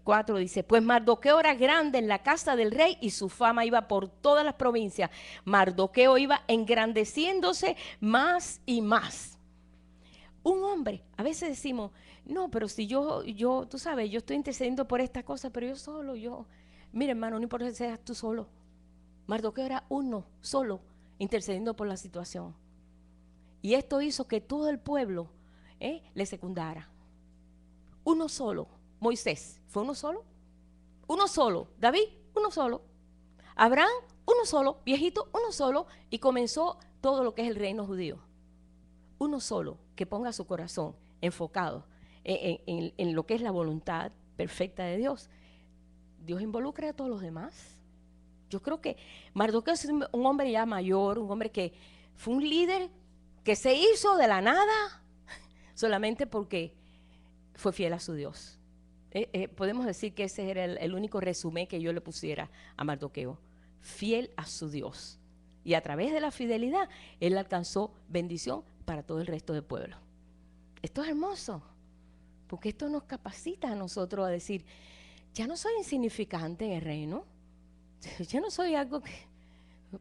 Speaker 1: 4 dice, pues Mardoqueo era grande en la casa del rey y su fama iba por todas las provincias. Mardoqueo iba engrandeciéndose más y más. Un hombre, a veces decimos, no, pero si yo, tú sabes, yo estoy intercediendo por esta cosa, pero yo solo, mira hermano, no importa que seas tú solo. Mardoqueo era uno solo intercediendo por la situación. Y esto hizo que todo el pueblo le secundara. Uno solo. Moisés, ¿fue uno solo? Uno solo. David, uno solo. Abraham, uno solo. Viejito, uno solo. Y comenzó todo lo que es el reino judío. Uno solo que ponga su corazón enfocado en lo que es la voluntad perfecta de Dios. Dios involucra a todos los demás. Yo creo que Mardoqueo es un hombre ya mayor, un hombre que fue un líder que se hizo de la nada solamente porque fue fiel a su Dios. Podemos decir que ese era el único resumen que yo le pusiera a Mardoqueo. Fiel a su Dios. Y a través de la fidelidad, él alcanzó bendición para todo el resto del pueblo. Esto es hermoso, porque esto nos capacita a nosotros a decir, ya no soy insignificante en el reino, ya no soy algo que,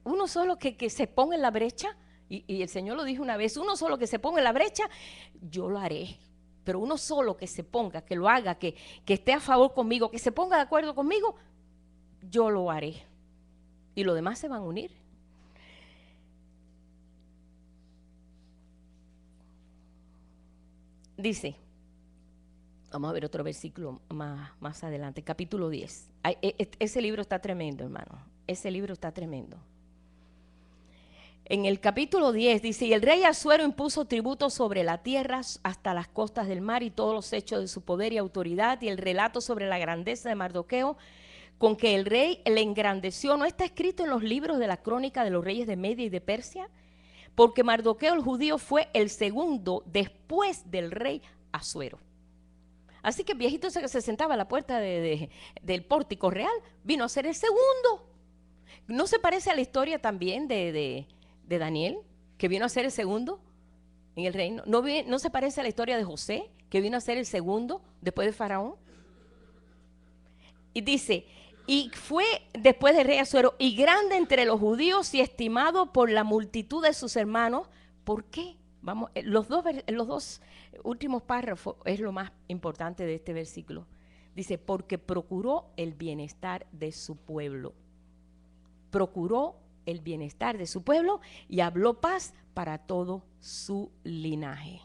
Speaker 1: uno solo que se ponga en la brecha, y el Señor lo dijo una vez, uno solo que se ponga en la brecha, yo lo haré. Pero uno solo que se ponga, que lo haga, que esté a favor conmigo, que se ponga de acuerdo conmigo, yo lo haré. Y los demás se van a unir. Dice, vamos a ver otro versículo más adelante, capítulo 10. Ese libro está tremendo, hermano. Ese libro está tremendo. En el capítulo 10 dice, y el rey Asuero impuso tributos sobre la tierra hasta las costas del mar y todos los hechos de su poder y autoridad, y el relato sobre la grandeza de Mardoqueo con que el rey le engrandeció, ¿no está escrito en los libros de la crónica de los reyes de Media y de Persia? Porque Mardoqueo el judío fue el segundo después del rey Asuero. Así que el viejito ese que se sentaba a la puerta del pórtico real vino a ser el segundo. ¿No se parece a la historia también de Daniel, que vino a ser el segundo en el reino? ¿No se parece a la historia de José, que vino a ser el segundo después de Faraón? Y dice, y fue después del rey Asuero, y grande entre los judíos y estimado por la multitud de sus hermanos. ¿Por qué? Vamos, los dos últimos párrafos es lo más importante de este versículo. Dice, porque procuró el bienestar de su pueblo. Procuró el bienestar de su pueblo y habló paz para todo su linaje.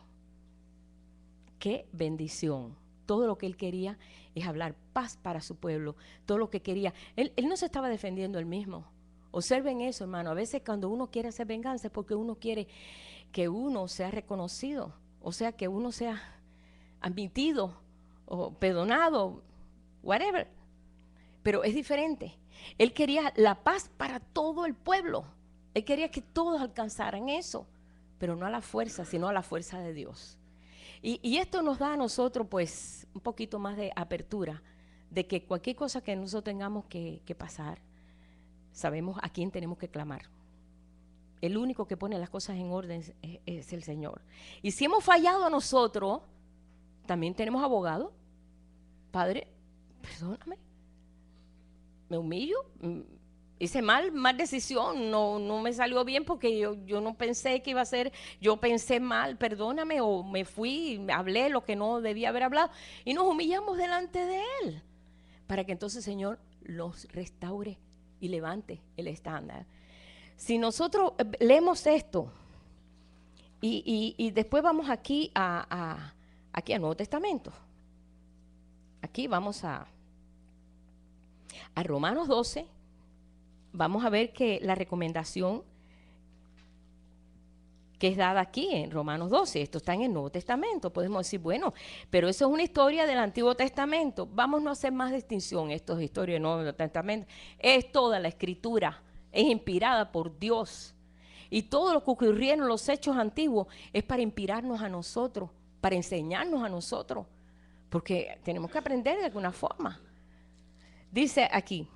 Speaker 1: ¡Qué bendición! todo lo que él quería es hablar paz para su pueblo, todo lo que quería. Él no se estaba defendiendo él mismo. Observen eso, hermano. A veces cuando uno quiere hacer venganza es porque uno quiere que uno sea reconocido, o sea, que uno sea admitido o perdonado, whatever. Pero es diferente. Él quería la paz para todo el pueblo. Él quería que todos alcanzaran eso, pero no a la fuerza, sino a la fuerza de Dios. Y esto nos da a nosotros, pues, un poquito más de apertura, de que cualquier cosa que nosotros tengamos que pasar, sabemos a quién tenemos que clamar. El único que pone las cosas en orden es el Señor. Y si hemos fallado nosotros, también tenemos abogado. Padre, perdóname, me humillo, hice mal decisión, no me salió bien porque yo no pensé que iba a ser, yo pensé mal, perdóname, o me fui, hablé lo que no debía haber hablado, y nos humillamos delante de Él, para que entonces el Señor los restaure y levante el estándar. Si nosotros leemos esto, y después vamos aquí aquí al Nuevo Testamento, aquí vamos a Romanos 12, vamos a ver que la recomendación que es dada aquí en Romanos 12, esto está en el Nuevo Testamento. Podemos decir, bueno, pero eso es una historia del Antiguo Testamento. Vamos a no hacer más distinción, esto es historia del Nuevo Testamento. Es toda la Escritura, es inspirada por Dios. Y todo lo que ocurrieron en los hechos antiguos es para inspirarnos a nosotros, para enseñarnos a nosotros, porque tenemos que aprender de alguna forma. Dice aquí,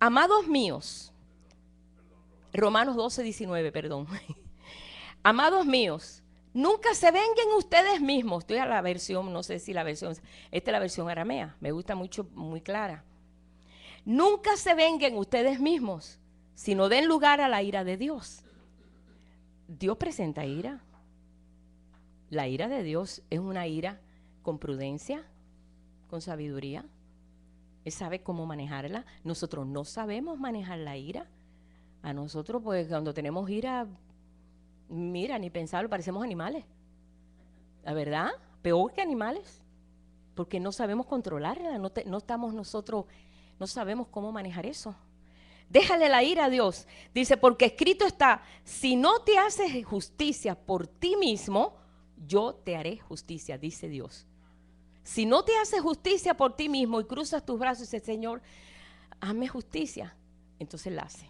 Speaker 1: amados míos, Romanos 12, 19, perdón. Amados míos, nunca se venguen ustedes mismos. Estoy a la versión, no sé si la versión, esta es la versión aramea, me gusta mucho, muy clara. Nunca se venguen ustedes mismos, sino den lugar a la ira de Dios. Dios presenta ira. La ira de Dios es una ira con prudencia, con sabiduría. Él sabe cómo manejarla. Nosotros no sabemos manejar la ira. A nosotros, pues, cuando tenemos ira, mira, ni pensarlo, parecemos animales. ¿La verdad? Peor que animales. Porque no sabemos controlarla. No estamos nosotros, no sabemos cómo manejar eso. Déjale la ira a Dios. Dice, porque escrito está, si no te haces justicia por ti mismo, yo te haré justicia, dice Dios. Si no te haces justicia por ti mismo y cruzas tus brazos y dices, Señor, hazme justicia, entonces la hace.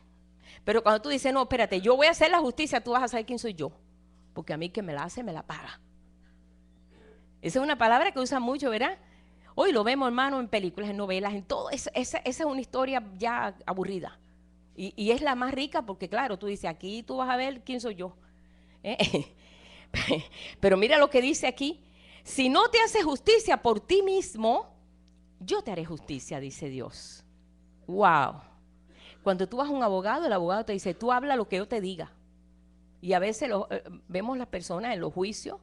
Speaker 1: Pero cuando tú dices, no, espérate, yo voy a hacer la justicia, tú vas a saber quién soy yo. Porque a mí que me la hace, me la paga. Esa es una palabra que usan mucho, ¿verdad? Hoy lo vemos, hermano, en películas, en novelas, en todo. Esa es una historia ya aburrida. Y es la más rica porque, claro, tú dices, aquí tú vas a ver quién soy yo. Pero mira lo que dice aquí. Si no te haces justicia por ti mismo, yo te haré justicia, dice Dios. Wow. Cuando tú vas a un abogado, el abogado te dice, tú habla lo que yo te diga. Y a veces vemos las personas en los juicios.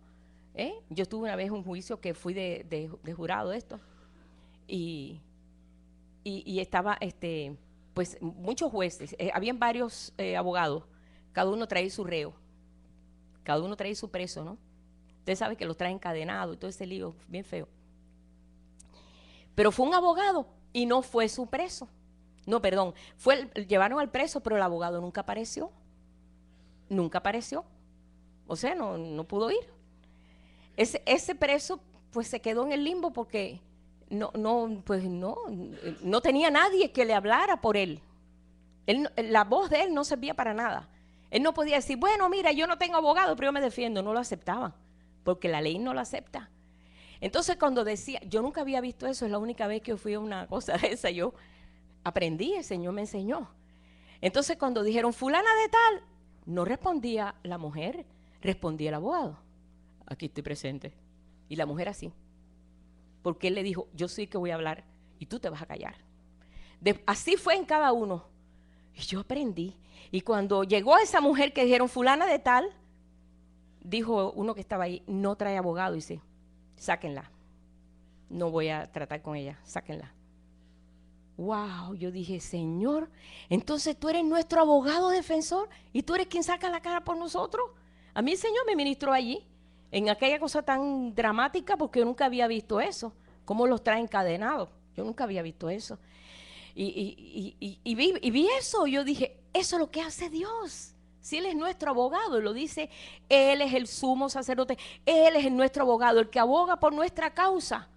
Speaker 1: Yo estuve una vez en un juicio que fui de jurado de esto. Y estaba, pues, muchos jueces. Habían varios abogados. Cada uno traía su reo. Cada uno traía su preso, ¿no? Usted sabe que los trae encadenado y todo ese lío bien feo. Pero fue un abogado y no fue su preso. No, perdón, llevaron al preso, pero el abogado nunca apareció. Nunca apareció. O sea, no pudo ir. Ese preso, pues, se quedó en el limbo porque no tenía nadie que le hablara por él. La voz de él no servía para nada. Él no podía decir, bueno, mira, yo no tengo abogado, pero yo me defiendo. No lo aceptaban, porque la ley no lo acepta. Entonces, cuando decía, yo nunca había visto eso, es la única vez que fui a una cosa de esa, yo aprendí, el Señor me enseñó. Entonces, cuando dijeron, fulana de tal, no respondía la mujer, respondía el abogado. Aquí estoy presente. Y la mujer así. Porque él le dijo, yo sí que voy a hablar y tú te vas a callar. Así fue en cada uno. Y yo aprendí. Y cuando llegó esa mujer que dijeron, fulana de tal, dijo uno que estaba ahí, no trae abogado. Y dice, sáquenla. No voy a tratar con ella, sáquenla. Wow, yo dije, Señor, entonces tú eres nuestro abogado defensor y tú eres quien saca la cara por nosotros. A mí el Señor me ministró allí, en aquella cosa tan dramática, porque yo nunca había visto eso. cómo los trae encadenados. Yo nunca había visto eso. Y vi eso, yo dije, eso es lo que hace Dios. Si Él es nuestro abogado, y lo dice, Él es el sumo sacerdote, Él es nuestro abogado, el que aboga por nuestra causa.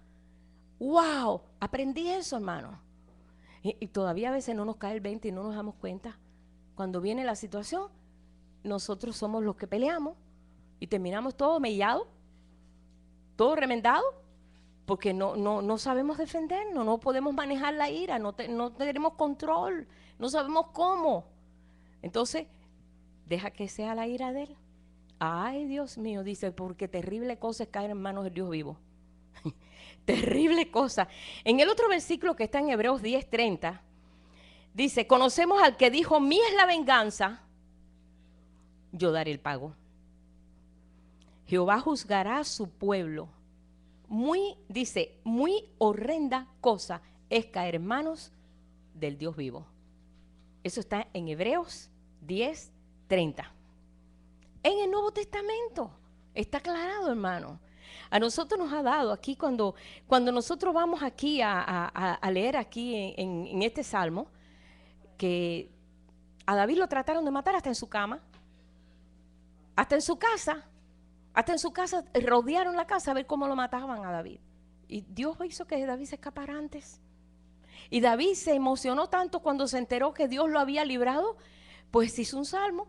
Speaker 1: ¡Wow! Aprendí eso, hermano. Y todavía a veces no nos cae el 20 y no nos damos cuenta. Cuando viene la situación, nosotros somos los que peleamos y terminamos todo mellado, todo remendado, porque no sabemos defendernos, no podemos manejar la ira, no tenemos control, no sabemos cómo. Entonces, deja que sea la ira de Él. Ay, Dios mío, dice, porque terrible cosa es caer en manos del Dios vivo. Terrible cosa. En el otro versículo que está en Hebreos 10:30, dice, conocemos al que dijo, mía es la venganza, yo daré el pago. Jehová juzgará a su pueblo. Dice, muy horrenda cosa es caer en manos del Dios vivo. Eso está en Hebreos 10:30. En el Nuevo Testamento está aclarado, hermano. A nosotros nos ha dado aquí, cuando nosotros vamos aquí a leer aquí en este salmo, que a David lo trataron de matar hasta en su cama, hasta en su casa. Hasta en su casa, rodearon la casa a ver cómo lo mataban a David. Y Dios hizo que David se escapara antes. Y David se emocionó tanto cuando se enteró que Dios lo había librado, pues hizo un salmo.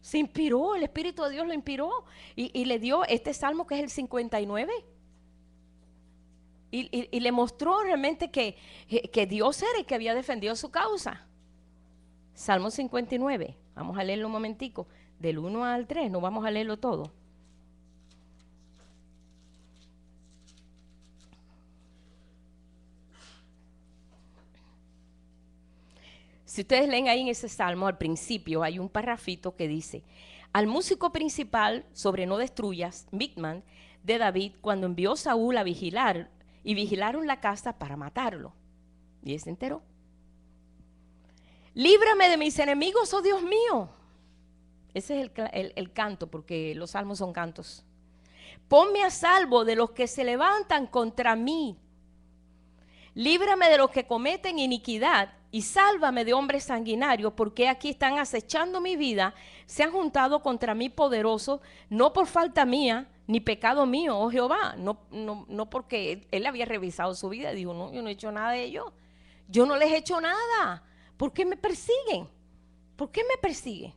Speaker 1: Se inspiró, el Espíritu de Dios lo inspiró y le dio este salmo que es el 59. Y le mostró realmente que Dios era el que había defendido su causa. Salmo 59. Vamos a leerlo un momentico. Del 1 al 3, no vamos a leerlo todo. Si ustedes leen ahí en ese salmo, al principio hay un parrafito que dice, al músico principal sobre no destruyas, Micman, de David, cuando envió Saúl a vigilar, y vigilaron la casa para matarlo. Y él se enteró. Líbrame de mis enemigos, oh Dios mío. Ese es el canto, porque los salmos son cantos. Ponme a salvo de los que se levantan contra mí. Líbrame de los que cometen iniquidad y sálvame de hombres sanguinarios, porque aquí están acechando mi vida, se han juntado contra mí poderosos, no por falta mía, ni pecado mío, oh Jehová, no porque él había revisado su vida y dijo, no, yo no he hecho nada de ellos, yo no les he hecho nada, ¿por qué me persiguen? ¿Por qué me persiguen?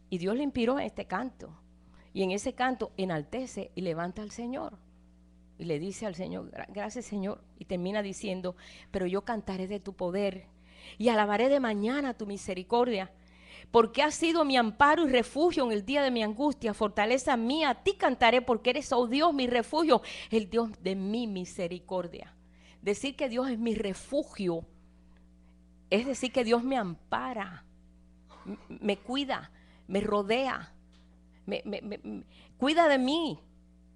Speaker 1: Y Dios le inspiró en este canto, y en ese canto enaltece y levanta al Señor. Y le dice al Señor, gracias Señor, y termina diciendo, pero yo cantaré de tu poder y alabaré de mañana tu misericordia, porque has sido mi amparo y refugio en el día de mi angustia, fortaleza mía, a ti cantaré porque eres, oh Dios, mi refugio, el Dios de mi misericordia. Decir que Dios es mi refugio, es decir que Dios me ampara, me cuida, me rodea, me cuida de mí.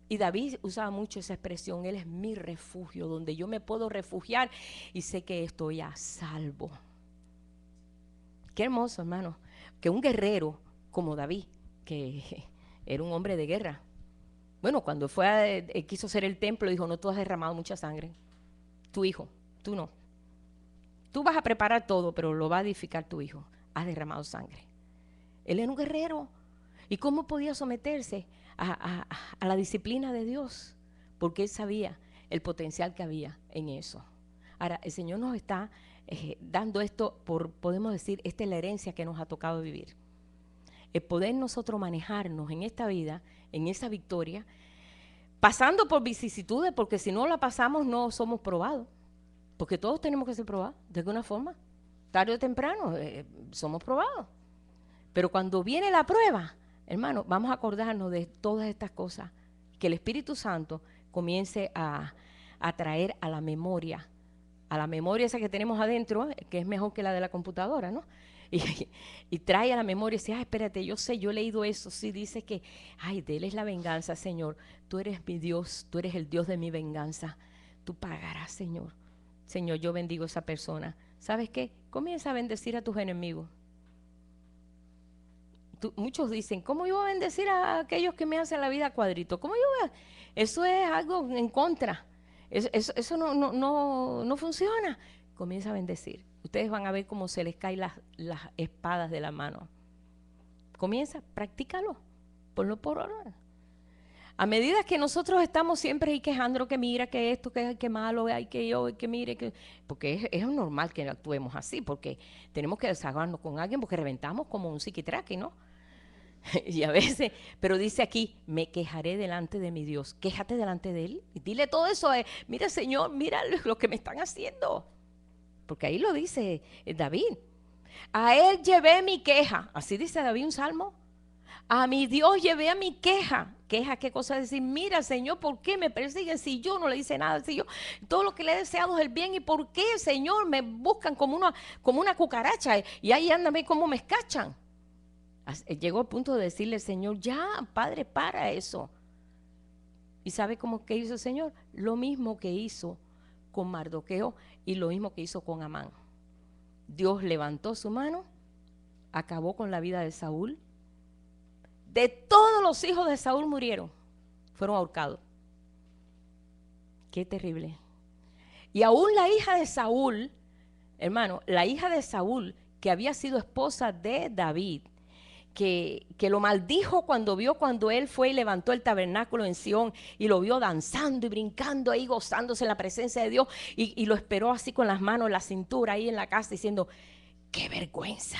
Speaker 1: Y David usaba mucho esa expresión, Él es mi refugio, donde yo me puedo refugiar y sé que estoy a salvo. Qué hermoso, hermano, que un guerrero como David, que era un hombre de guerra, bueno, cuando quiso hacer el templo, dijo, no, tú has derramado mucha sangre, tu hijo, tú no. Tú vas a preparar todo, pero lo va a edificar tu hijo, has derramado sangre. Él era un guerrero. ¿Y cómo podía someterse a la disciplina de Dios? Porque él sabía el potencial que había en eso. Ahora, el Señor nos está dando esto, podemos decir, esta es la herencia que nos ha tocado vivir. El poder nosotros manejarnos en esta vida, en esa victoria, pasando por vicisitudes, porque si no la pasamos no somos probados. Porque todos tenemos que ser probados, de alguna forma. Tarde o temprano somos probados. Pero cuando viene la prueba, hermano, vamos a acordarnos de todas estas cosas, que el Espíritu Santo comience a traer a la memoria esa que tenemos adentro, que es mejor que la de la computadora, ¿no? Y trae a la memoria y dice, espérate, yo sé, yo he leído eso, sí, dice que, de Él es la venganza, Señor, tú eres mi Dios, tú eres el Dios de mi venganza, tú pagarás, Señor. Señor, yo bendigo a esa persona. ¿Sabes qué? Comienza a bendecir a tus enemigos. Muchos dicen, ¿cómo yo voy a bendecir a aquellos que me hacen la vida cuadrito? ¿Cómo yo voy a? Eso es algo en contra. Eso no funciona. Comienza a bendecir. Ustedes van a ver cómo se les caen las espadas de la mano. Comienza, practícalo, ponlo por orden. A medida que nosotros estamos siempre ahí quejando que mira, que esto, que malo, hay que yo, que mire, que... Porque es normal que actuemos así, porque tenemos que desahogarnos con alguien, porque reventamos como un psiquitraque, ¿no? Y a veces, pero dice aquí, me quejaré delante de mi Dios. Quéjate delante de Él y dile todo eso. Mira, Señor, mira lo que me están haciendo. Porque ahí lo dice David. A Él llevé mi queja. Así dice David un salmo. A mi Dios llevé a mi queja. Queja, ¿qué cosa? Decir, mira, Señor, ¿por qué me persiguen si yo no le hice nada? Si yo, todo lo que le he deseado es el bien. ¿Y por qué, Señor, me buscan como una cucaracha? Y ahí andan, ve cómo me escachan. Llegó al punto de decirle, Señor, ya, Padre, para eso. ¿Y sabe cómo que hizo el Señor? Lo mismo que hizo con Mardoqueo y lo mismo que hizo con Amán. Dios levantó su mano, acabó con la vida de Saúl. De todos los hijos de Saúl murieron, fueron ahorcados. Qué terrible. Y aún la hija de Saúl, hermano, la hija de Saúl, que había sido esposa de David, que lo maldijo cuando él fue y levantó el tabernáculo en Sión y lo vio danzando y brincando ahí, gozándose en la presencia de Dios, y lo esperó así con las manos en la cintura ahí en la casa diciendo, qué vergüenza,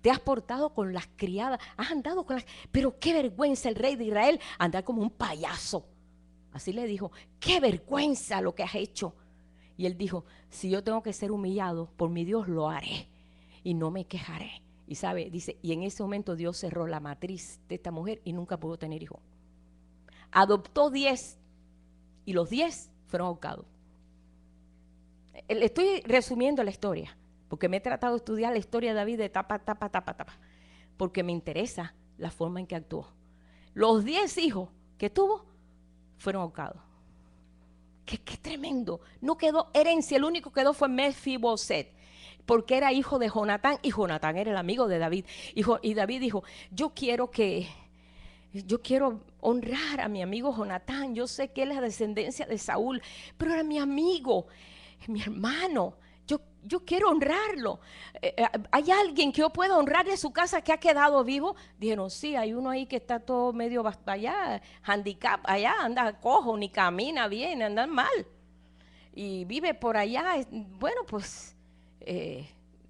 Speaker 1: te has portado con las criadas, has andado con las... Pero qué vergüenza el rey de Israel andar como un payaso. Así le dijo, qué vergüenza lo que has hecho. Y él dijo, si yo tengo que ser humillado por mi Dios, lo haré y no me quejaré. Y sabe, dice, y en ese momento Dios cerró la matriz de esta mujer y nunca pudo tener hijo. Adoptó 10 y los 10 fueron ahorcados. Le estoy resumiendo la historia, porque me he tratado de estudiar la historia de David de tapa, porque me interesa la forma en que actuó. Los 10 hijos que tuvo fueron ahorcados. Qué tremendo. No quedó herencia, el único que quedó fue Mefiboset, porque era hijo de Jonatán, y Jonatán era el amigo de David. Y David dijo, yo quiero honrar a mi amigo Jonatán. Yo sé que él es la descendencia de Saúl, pero era mi amigo, mi hermano. Yo quiero honrarlo. ¿Hay alguien que yo pueda honrar de su casa que ha quedado vivo? Dijeron, sí, hay uno ahí que está todo medio allá, handicap, allá anda cojo, ni camina bien, anda mal. Y vive por allá. Bueno, pues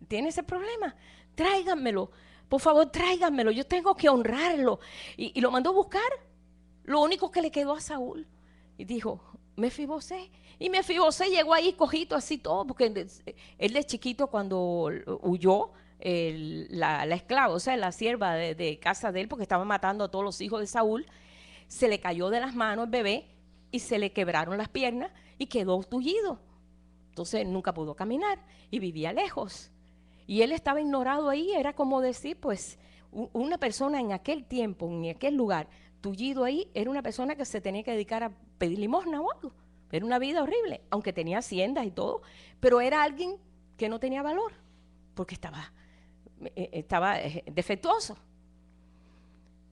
Speaker 1: tiene ese problema. Tráiganmelo, por favor, tráiganmelo. Yo tengo que honrarlo. Y lo mandó a buscar. Lo único que le quedó a Saúl. Y dijo, Mefibosé. Y Mefibosé llegó ahí cojito así todo, porque él de chiquito cuando huyó, la esclava, o sea, la sierva de casa de él, porque estaba matando a todos los hijos de Saúl, se le cayó de las manos el bebé y se le quebraron las piernas y quedó tullido. Entonces nunca pudo caminar y vivía lejos. Y él estaba ignorado ahí, era como decir, pues, una persona en aquel tiempo, en aquel lugar, tullido ahí, era una persona que se tenía que dedicar a pedir limosna o algo. Era una vida horrible, aunque tenía haciendas y todo, pero era alguien que no tenía valor, porque estaba defectuoso.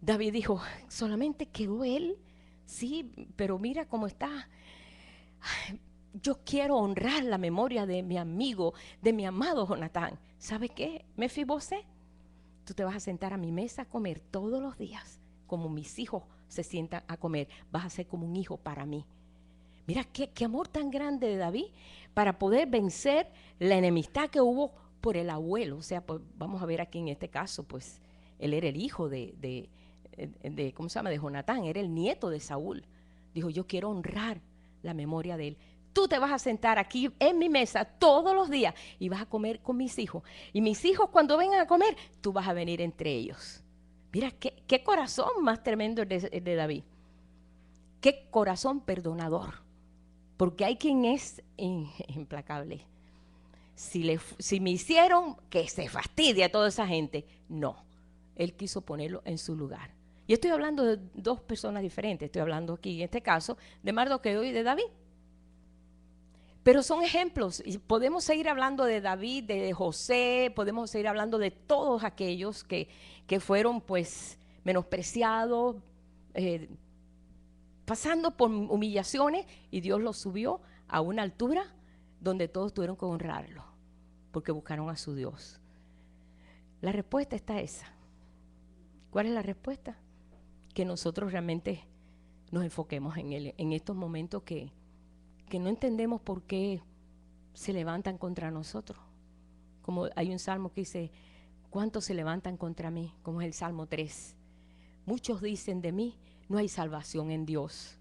Speaker 1: David dijo, solamente quedó él, sí, pero mira cómo está. Yo quiero honrar la memoria de mi amigo, de mi amado Jonatán. ¿Sabe qué, Mefibosé? Tú te vas a sentar a mi mesa a comer todos los días, como mis hijos se sientan a comer. Vas a ser como un hijo para mí. Mira qué amor tan grande de David para poder vencer la enemistad que hubo por el abuelo. O sea, pues vamos a ver aquí en este caso, pues él era el hijo de ¿cómo se llama? De Jonatán, era el nieto de Saúl. Dijo, yo quiero honrar la memoria de él. Tú te vas a sentar aquí en mi mesa todos los días y vas a comer con mis hijos. Y mis hijos cuando vengan a comer, tú vas a venir entre ellos. Mira, qué corazón más tremendo el de David. Qué corazón perdonador. Porque hay quien es implacable. Si me hicieron, que se fastidie a toda esa gente. No, él quiso ponerlo en su lugar. Y estoy hablando de dos personas diferentes. Estoy hablando aquí, en este caso, de Mardoqueo y de David. Pero son ejemplos. Y podemos seguir hablando de David, de José, podemos seguir hablando de todos aquellos que fueron, pues, menospreciados, pasando por humillaciones, y Dios los subió a una altura donde todos tuvieron que honrarlo, porque buscaron a su Dios. La respuesta está esa. ¿Cuál es la respuesta? Que nosotros realmente nos enfoquemos en Él, en estos momentos que no entendemos por qué se levantan contra nosotros. Como hay un salmo que dice, ¿cuántos se levantan contra mí? Como es el Salmo 3. Muchos dicen de mí, no hay salvación en Dios.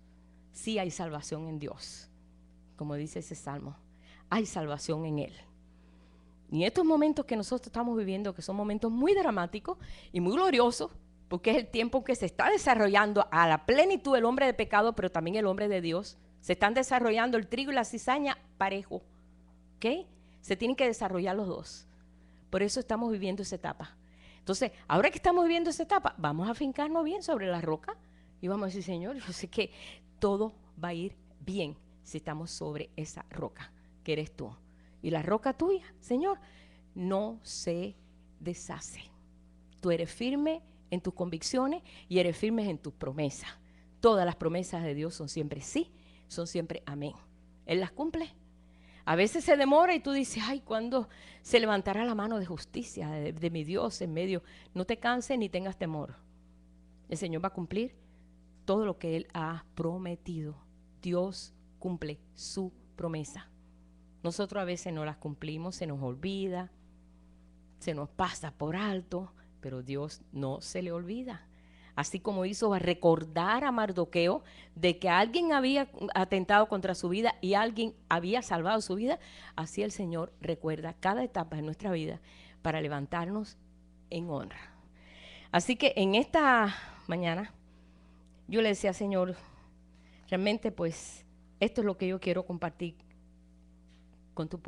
Speaker 1: Sí hay salvación en Dios. Como dice ese salmo, hay salvación en Él. Y estos momentos que nosotros estamos viviendo, que son momentos muy dramáticos y muy gloriosos, porque es el tiempo en que se está desarrollando a la plenitud el hombre de pecado, pero también el hombre de Dios. Se están desarrollando el trigo y la cizaña parejo, ¿ok? Se tienen que desarrollar los dos. Por eso estamos viviendo esa etapa. Entonces, ahora que estamos viviendo esa etapa, vamos a fincarnos bien sobre la roca y vamos a decir, Señor, yo sé que todo va a ir bien si estamos sobre esa roca, que eres tú. Y la roca tuya, Señor, no se deshace. Tú eres firme en tus convicciones y eres firme en tus promesas. Todas las promesas de Dios son siempre sí, son siempre amén. Él las cumple. A veces se demora y tú dices, ay, ¿cuándo se levantará la mano de justicia de mi Dios en medio? No te canses ni tengas temor. El Señor va a cumplir todo lo que Él ha prometido. Dios cumple su promesa. Nosotros a veces no las cumplimos, se nos olvida, se nos pasa por alto, pero Dios no se le olvida. Así como hizo a recordar a Mardoqueo de que alguien había atentado contra su vida y alguien había salvado su vida, así el Señor recuerda cada etapa de nuestra vida para levantarnos en honra. Así que en esta mañana yo le decía, Señor, realmente pues esto es lo que yo quiero compartir con tu pueblo.